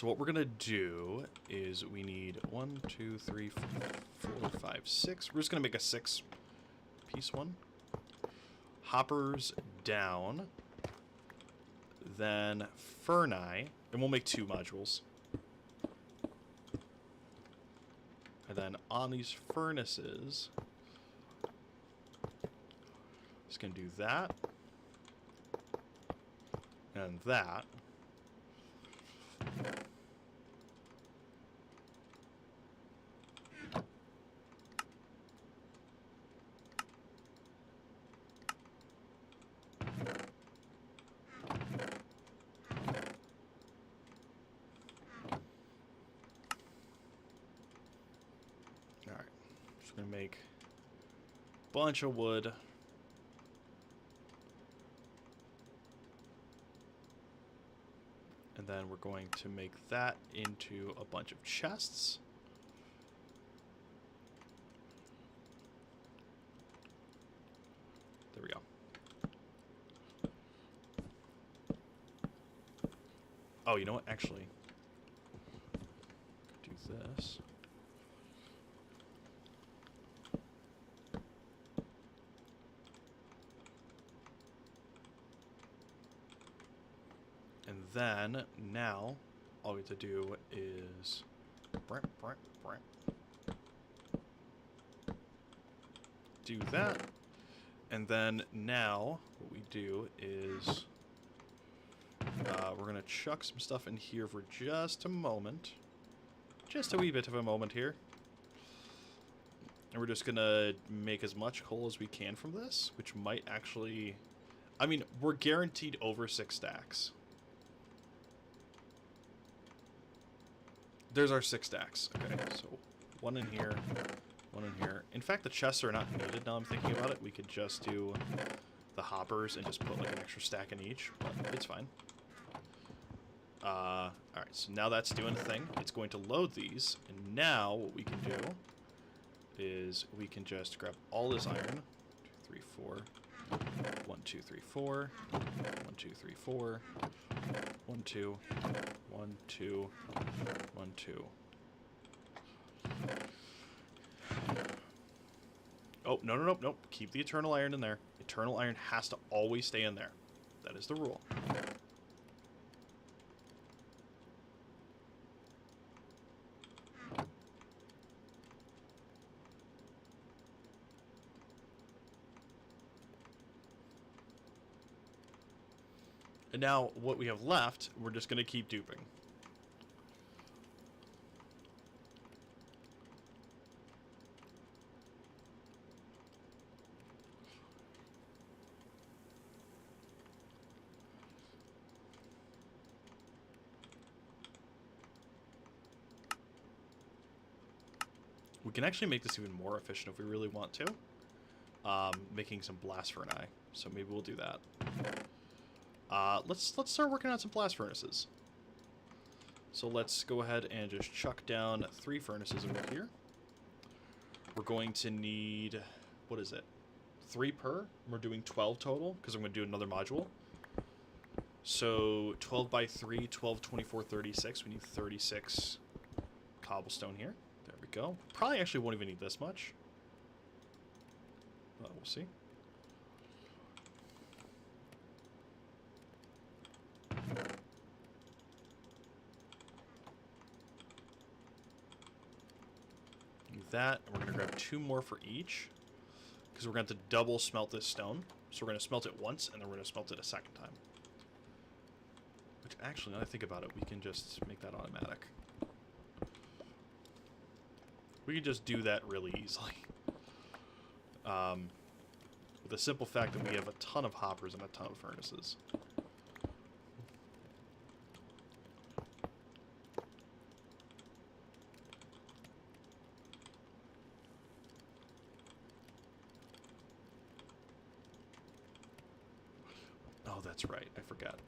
So what we're going to do is we need 1, 2, 3, 4, 5, 6. We're just going to make a 6-piece one. Hoppers down. Then Ferni. And we'll make 2 modules. And then on these furnaces, just going to do that. And that. Alright, just going to make a bunch of wood. And then we're going to make that into a bunch of chests. There we go. Oh, you know what? Actually, do this. And then, now, all we have to do is do that. And then, now, what we do is we're going to chuck some stuff in here for just a moment. Just a wee bit of a moment here. And we're just going to make as much coal as we can from this, which might actually... I mean, we're guaranteed over 6 stacks. There's our 6 stacks. Okay, so 1 in here, 1 in here. In fact, the chests are not needed now I'm thinking about it. We could just do the hoppers and just put like an extra stack in each, but it's fine. Alright, so now that's doing a thing. It's going to load these, and now what we can do is we can just grab all this iron. 2, 3, 4. 1, 2, 3, 4. 1, 2, 3, 4. 1, 2. 1, 2. 1, 2. Oh, no, no, no, nope. Keep the eternal iron in there. Eternal iron has to always stay in there. That is the rule. And now, what we have left, we're just going to keep duping. We can actually make this even more efficient if we really want to. Making some blast furnace. So maybe we'll do that. Let's start working on some blast furnaces. So let's go ahead and just chuck down 3 furnaces over here. We're going to need, what is it? 3 per? We're doing 12 total because I'm going to do another module. So 12 by 3, 12, 24, 36. We need 36 cobblestone here. There we go. Probably actually won't even need this much. We'll see. That, and we're going to grab 2 more for each, because we're going to have to double smelt this stone. So we're going to smelt it once, and then we're going to smelt it a second time. Which, actually, now that I think about it, we can just make that automatic. We can just do that really easily. With the simple fact that we have a ton of hoppers and a ton of furnaces. Oh, that's right. I forgot.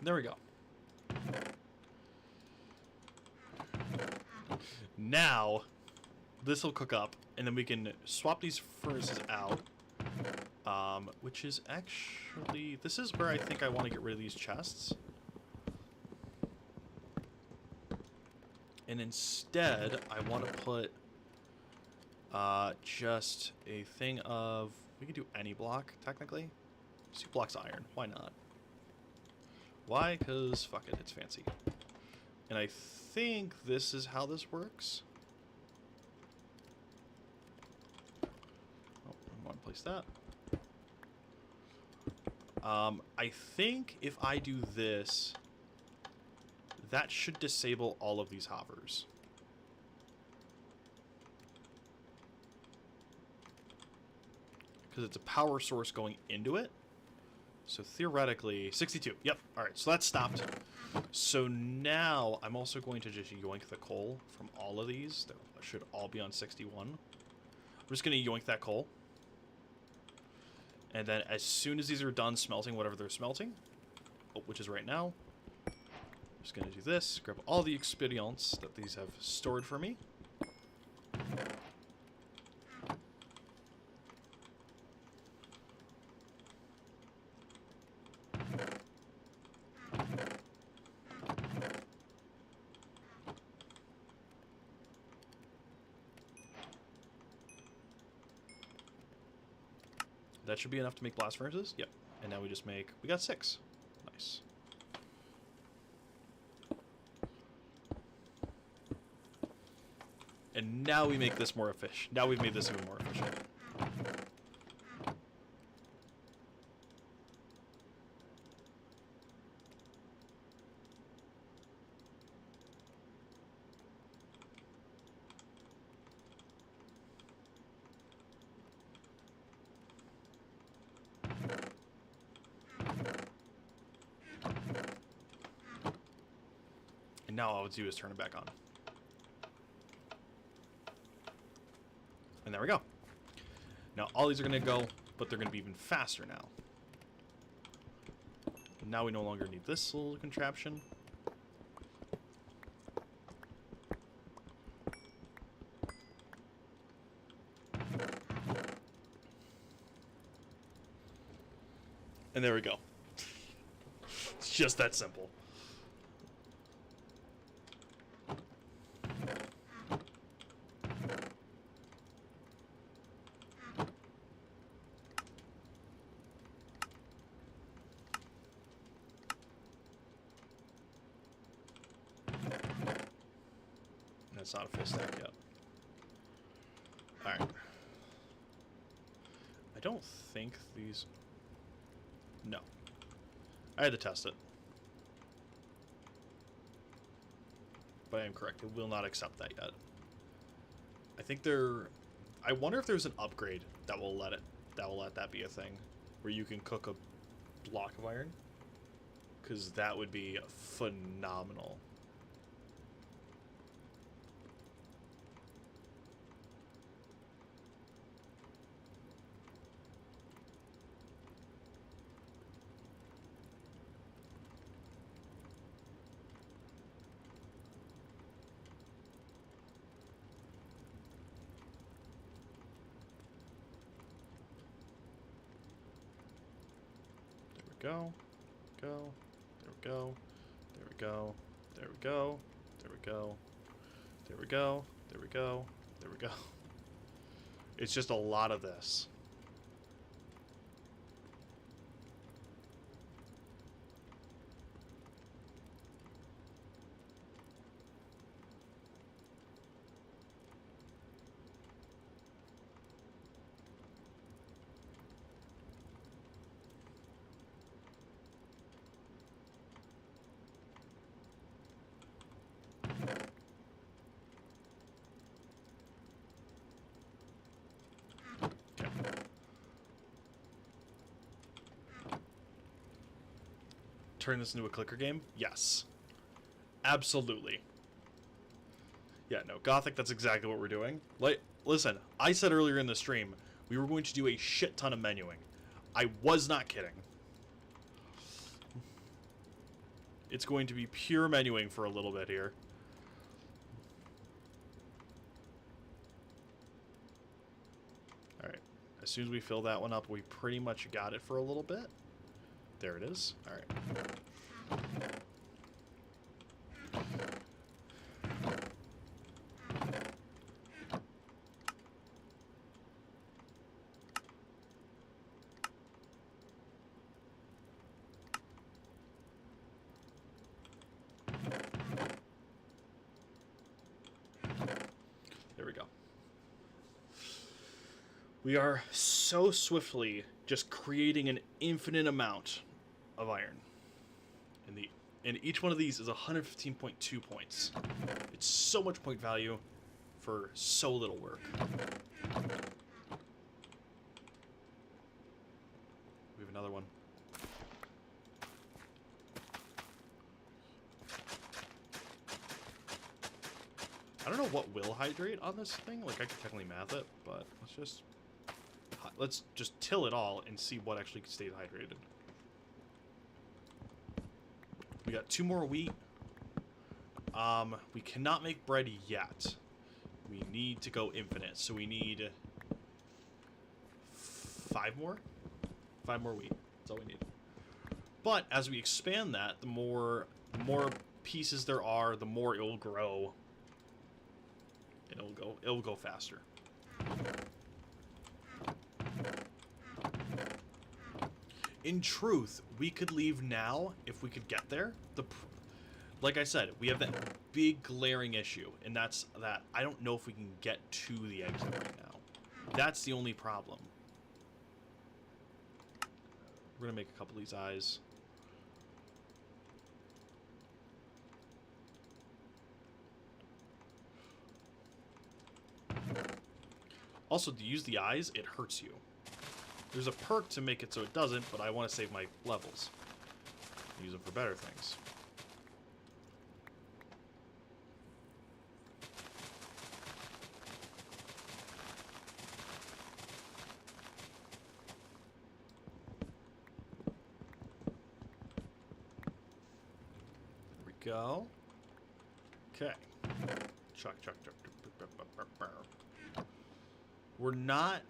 There we go. Now, this will cook up, and then we can swap these furnaces out. Which is actually... This is where I think I want to get rid of these chests. And instead, I want to put just a thing of... We can do any block, technically. 2 blocks of iron. Why not? Why? Because, fuck it, it's fancy. And I think this is how this works. Oh, I want to place that. I think if I do this, that should disable all of these hoppers. Because it's a power source going into it. So theoretically, 62. Yep. All right. So that's stopped. So now I'm also going to just yoink the coal from all of these. That should all be on 61. I'm just going to yoink that coal. And then as soon as these are done smelting whatever they're smelting, which is right now, I'm just going to do this, grab all the experience that these have stored for me. That should be enough to make blast furnaces. Yep. And now we just make... We got 6. Nice. And now we make this more efficient. Now we've made this even more efficient. And now all I would do is turn it back on. And there we go. Now all these are going to go, but they're going to be even faster now. And now we no longer need this little contraption. And there we go. It's just that simple. That's not a full stack yet. Alright. I don't think these... No. I had to test it. But I am correct. It will not accept that yet. I think there... I wonder if there's an upgrade that will let that be a thing. Where you can cook a block of iron. Because that would be phenomenal. Go, go, there we go, there we go, there we go, there we go, there we go, there we go, there we go. It's just a lot of this. Turn this into a clicker game? Yes. Absolutely. Yeah, no, Gothic, that's exactly what we're doing. Like, listen, I said earlier in the stream, we were going to do a shit ton of menuing. I was not kidding. It's going to be pure menuing for a little bit here. Alright. As soon as we fill that one up, we pretty much got it for a little bit. There it is. Alright. There we go. We are so swiftly just creating an infinite amount of iron. And each one of these is 115.2 points. It's so much point value for so little work. We have another one. I don't know what will hydrate on this thing. Like, I could technically math it, but let's just till it all and see what actually stays hydrated. We got 2 more wheat. We cannot make bread yet. We need to go infinite, so we need 5 more? 5 more wheat. That's all we need. But as we expand that, the more pieces there are, the more it will grow. And it'll go faster. In truth, we could leave now if we could get there. Like I said, we have that big glaring issue, and that's that I don't know if we can get to the exit right now. That's the only problem. We're gonna make a couple of these eyes. Also, to use the eyes, it hurts you. There's a perk to make it so it doesn't, but I want to save my levels. Use them for better things. There we go. Okay. Chuck. We're not...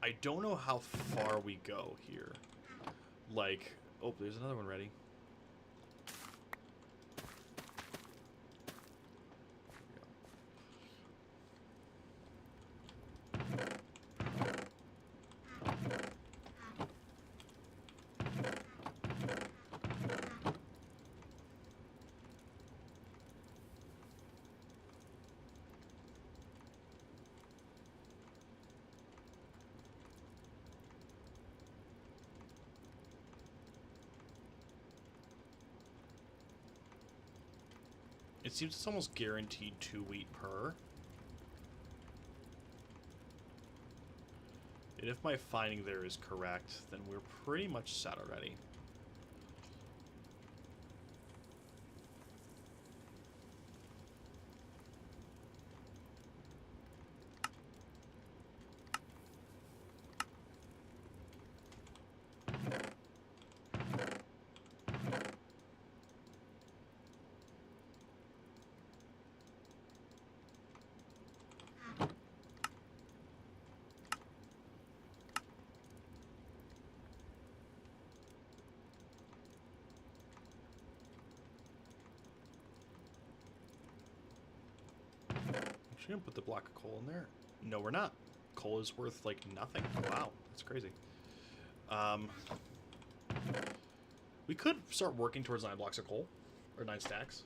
I don't know how far we go here. Like... Oh, there's another one ready. It seems it's almost guaranteed 2 wheat per. And if my finding there is correct, then we're pretty much set already. Actually, gonna put the block of coal in there. No, we're not. Coal is worth like nothing. Wow, that's crazy. We could start working towards 9 blocks of coal, or 9 stacks.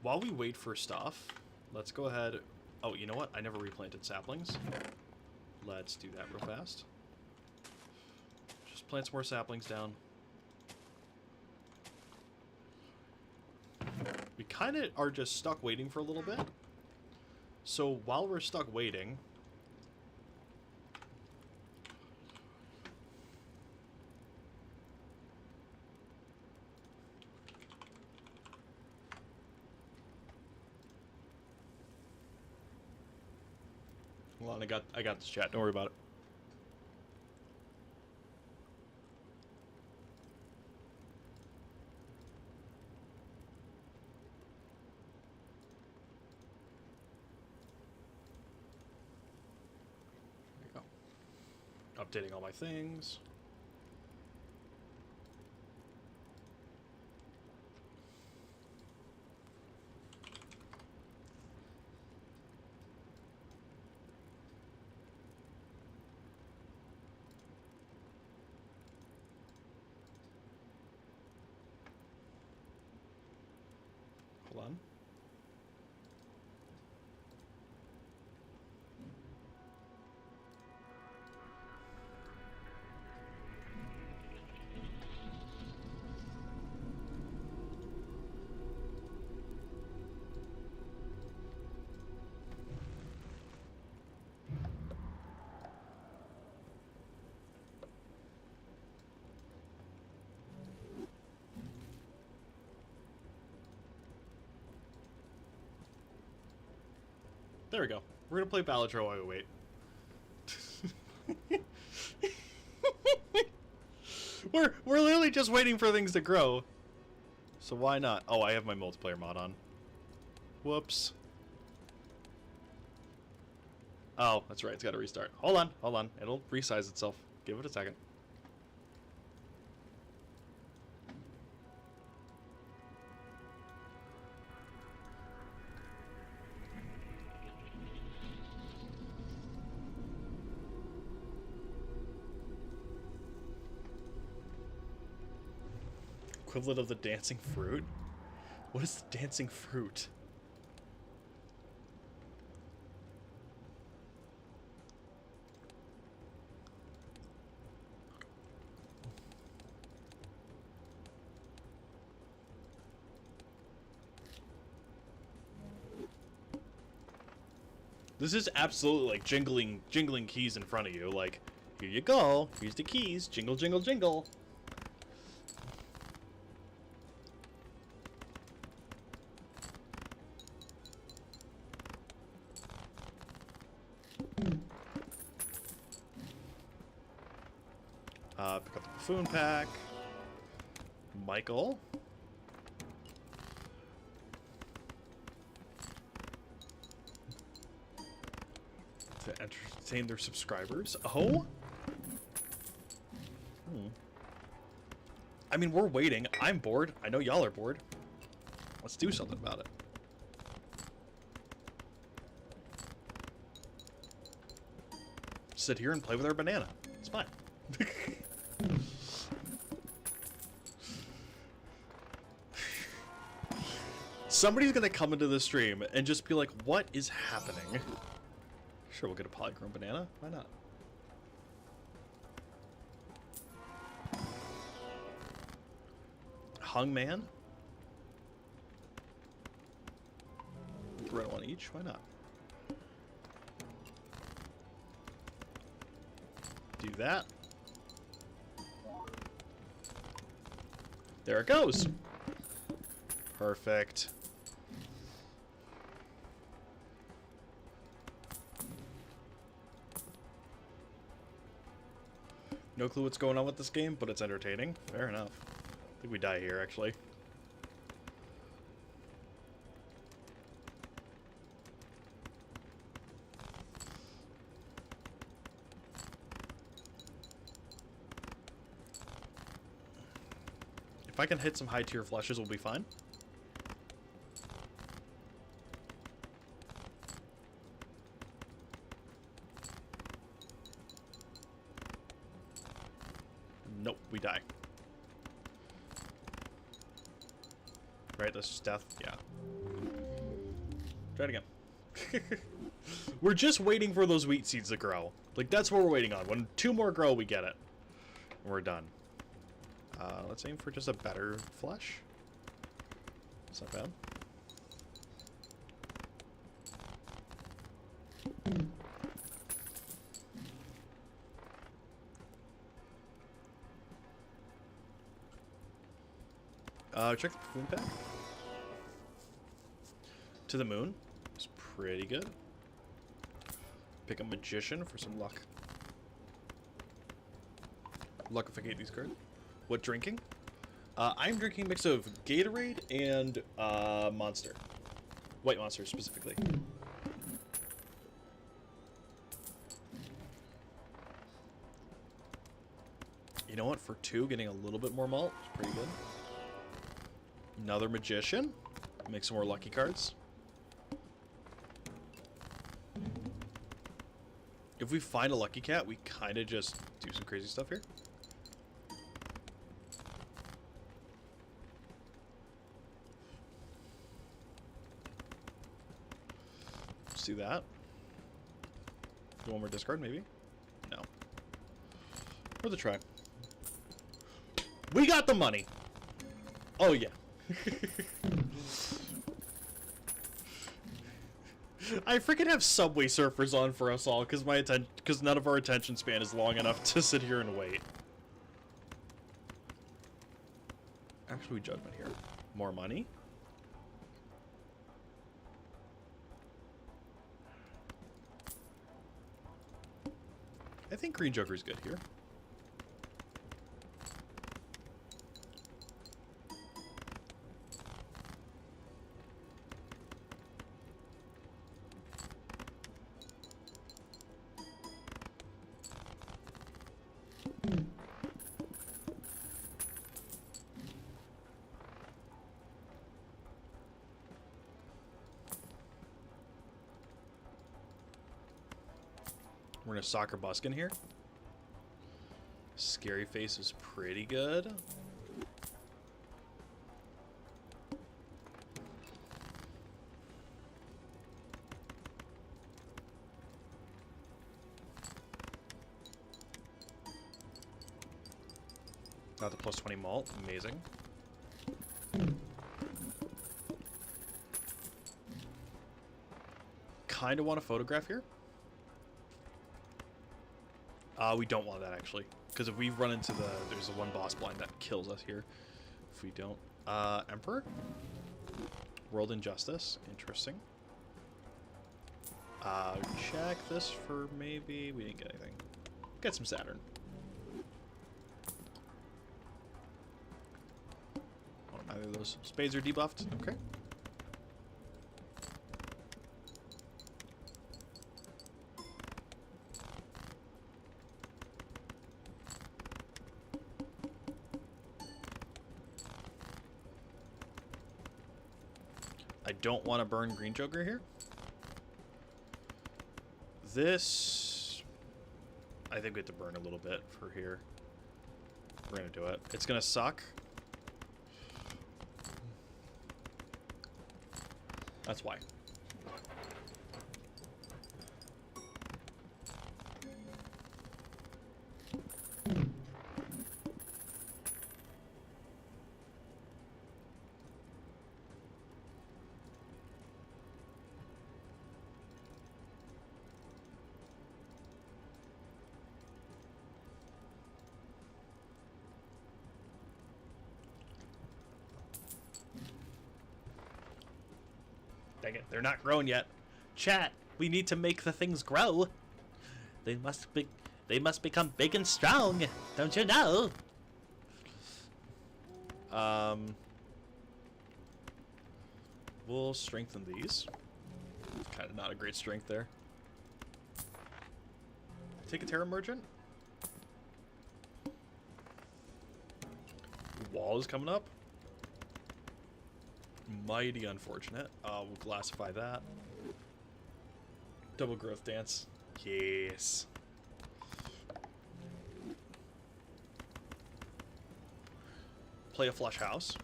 While we wait for stuff, let's go ahead. Oh, you know what? I never replanted saplings. Let's do that real fast. Just plant some more saplings down. We kind of are just stuck waiting for a little bit. So while we're stuck waiting... Hold on, I got this, chat. Don't worry about it. There you go. Updating all my things. Hold on. There we go. We're gonna play Balatro while we wait. We're literally just waiting for things to grow. So why not? Oh, I have my multiplayer mod on. Whoops. Oh, that's right. It's got to restart. Hold on. Hold on. It'll resize itself. Give it a second. Equivalent of the dancing fruit? What is the dancing fruit? This is absolutely like jingling keys in front of you. Like, here you go. Here's the keys. Jingle, jingle, jingle. Pick up the buffoon pack. Michael. To entertain their subscribers. Oh? I mean, we're waiting. I'm bored. I know y'all are bored. Let's do something about it. Sit here and play with our banana. It's fine. Somebody's gonna come into the stream and just be like, what is happening? Sure, we'll get a polychrome banana. Why not? Hung man? Throw one each. Why not? Do that. There it goes. Perfect. No clue what's going on with this game, but it's entertaining. Fair enough. I think we die here, actually. If I can hit some high tier flushes, we'll be fine. Nope, we die. Right, that's just death? Yeah. Try it again. We're just waiting for those wheat seeds to grow. Like, that's what we're waiting on. When 2 more grow, we get it. And we're done. Let's aim for just a better flesh. It's not bad. Check the perfume pack. To the moon. It's pretty good. Pick a magician for some luck. Luckificate these cards. What drinking? I'm drinking a mix of Gatorade and Monster. White Monster specifically. You know what? For 2, getting a little bit more malt is pretty good. Another magician. Make some more lucky cards. If we find a lucky cat, we kind of just do some crazy stuff here. Let's do that. One more discard, maybe? No. Worth a try. We got the money! Oh, yeah. I freaking have Subway Surfers on for us all because none of our attention span is long enough to sit here and wait. Actually, judgment here. More money. I think Green Joker's good here. We're gonna soccer Buskin here. Scary Face is pretty good. Got the plus 20 malt. Amazing. Kind of want a photograph here. We don't want that, actually. Because if we run into there's a 1 boss blind that kills us here. If we don't. Emperor? World Injustice. Interesting. Check this for maybe... We didn't get anything. Get some Saturn. Oh, neither of those spades are debuffed. Okay. I don't want to burn Green Joker here. This... I think we have to burn a little bit for here. We're going to do it. It's going to suck. That's why. Dang it, they're not growing yet. Chat, we need to make the things grow. They must become big and strong. Don't you know? We'll strengthen these. Kind of not a great strength there. Take a Terra Merchant. Wall is coming up. Mighty unfortunate. We'll classify that. Double Growth Dance. Yes. Play a Flush House.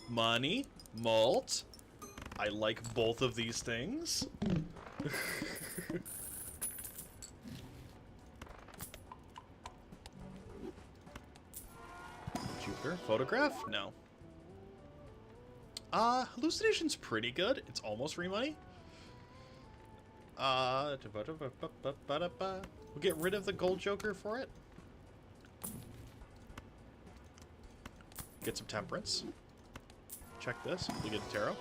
Money. Malt. I like both of these things. Jupiter photograph? No. Hallucination's pretty good. It's almost free money. We'll get rid of the gold joker for it. Get some temperance. Check this. We get a tarot.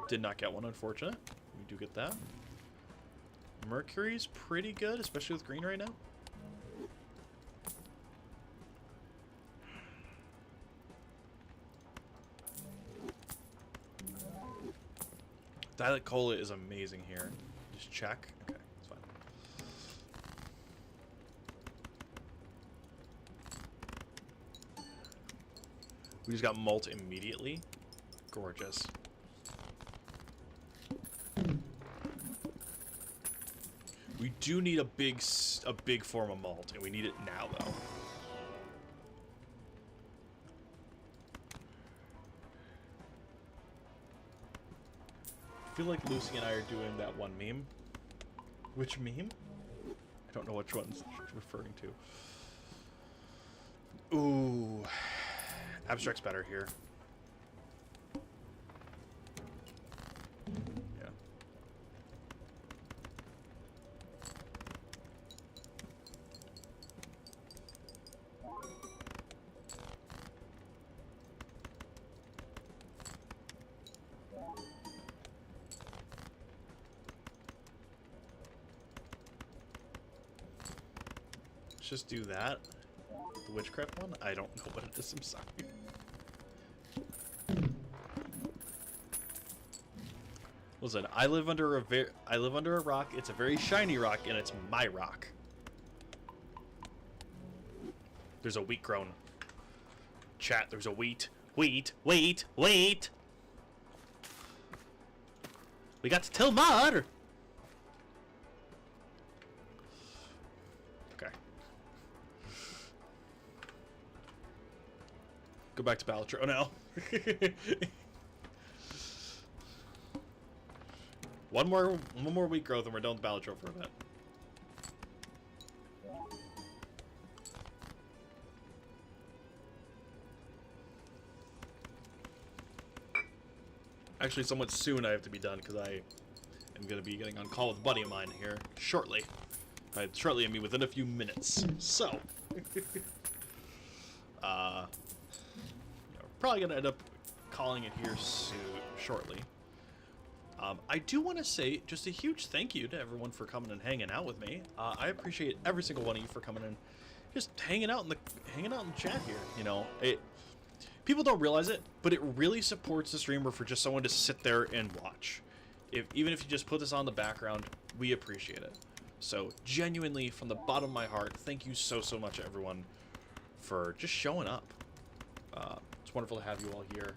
Did not get one, unfortunate. We do get that. Mercury's pretty good, especially with green right now. Dialect Cola is amazing here. Just check. Okay, that's fine. We just got malt immediately. Gorgeous. We do need a big form of malt, and we need it now, though. I feel like Lucy and I are doing that one meme. Which meme? I don't know which one's she's referring to. Ooh. Abstract's better here. Yeah. Let's just do that. The witchcraft one? I don't know what it is, I'm sorry. Listen, I live under a rock. It's a very shiny rock, and it's my rock. There's a wheat grown. Chat, there's a wheat. Wheat. We got to till mud. Okay. Go back to Balatro. Oh no. One more wheat growth and we're done with Balatro for a bit. Actually, somewhat soon I have to be done because I am going to be getting on call with a buddy of mine here shortly. By shortly, I mean within a few minutes. So, we're probably going to end up calling it here shortly. I do want to say just a huge thank you to everyone for coming and hanging out with me. I appreciate every single one of you for coming and just hanging out in the chat here. You know, people don't realize it, but it really supports the streamer for just someone to sit there and watch. Even if you just put this on the background, we appreciate it. So genuinely, from the bottom of my heart, thank you so much, everyone, for just showing up. It's wonderful to have you all here.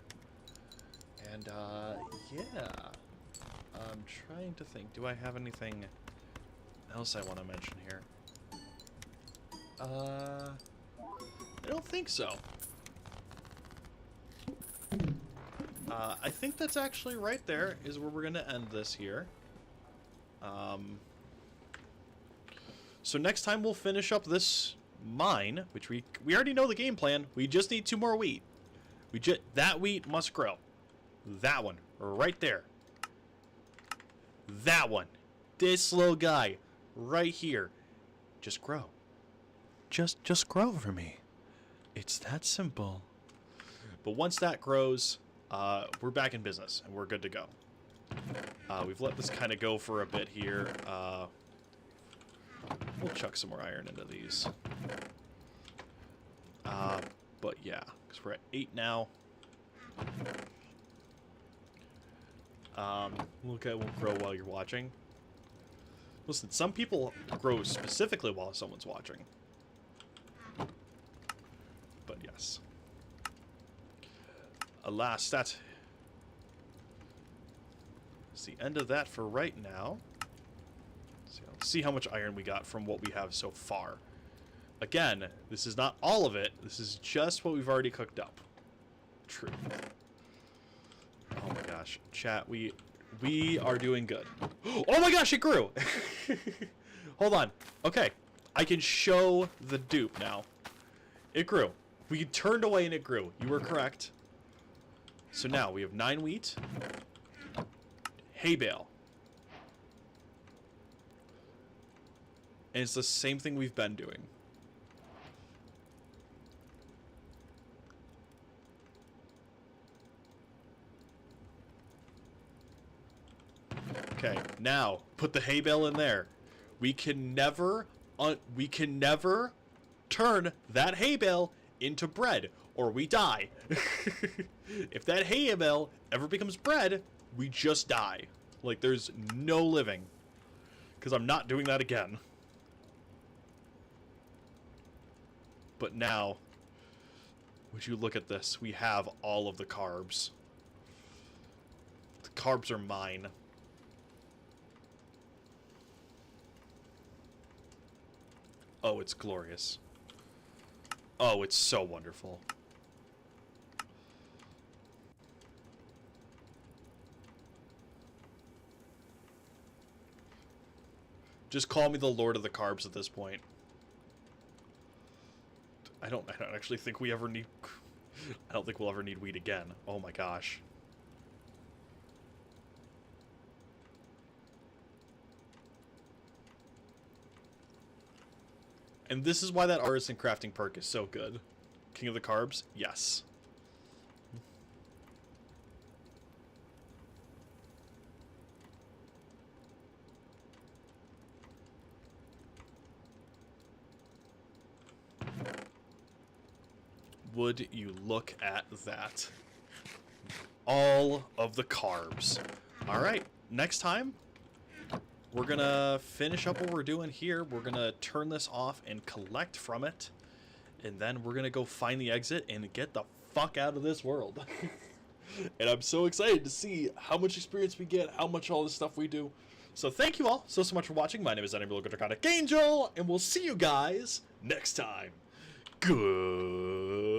And yeah. I'm trying to think. Do I have anything else I want to mention here? I don't think so. I think that's actually right there is where we're going to end this here. So next time we'll finish up this mine, which we already know the game plan. We just need 2 more wheat. That wheat must grow. That one right there. That one. This little guy right here. Just grow. Just grow for me. It's that simple. But once that grows, we're back in business and we're good to go. We've let this kind of go for a bit here. We'll chuck some more iron into these. But yeah, because we're at 8 now. We'll grow while you're watching. Listen, some people grow specifically while someone's watching. But yes. Alas, that's the end of that for right now. So let's see how much iron we got from what we have so far. Again, this is not all of it. This is just what we've already cooked up. True. Oh my gosh. Chat, we We are doing good. Oh my gosh, it grew! Hold on. Okay. I can show the dupe now. It grew. We turned away and it grew. You were correct. So now we have 9 wheat. Hay bale. And it's the same thing we've been doing. Okay, now put the hay bale in there. We can never turn that hay bale into bread, or we die. If that hay bale ever becomes bread, we just die. Like, there's no living. Because I'm not doing that again. But now, would you look at this? We have all of the carbs. The carbs are mine. Oh, it's glorious. Oh, it's so wonderful. Just call me the Lord of the Carbs at this point. I don't actually think we ever need... I don't think we'll ever need wheat again. Oh my gosh. And this is why that artisan crafting perk is so good. King of the Carbs? Yes. Would you look at that? All of the carbs. Alright, next time, we're gonna finish up what we're doing here. We're gonna turn this off and collect from it. And then we're gonna go find the exit and get the fuck out of this world. And I'm so excited to see how much experience we get, how much all this stuff we do. So thank you all so much for watching. My name is Angel, and we'll see you guys next time. Good.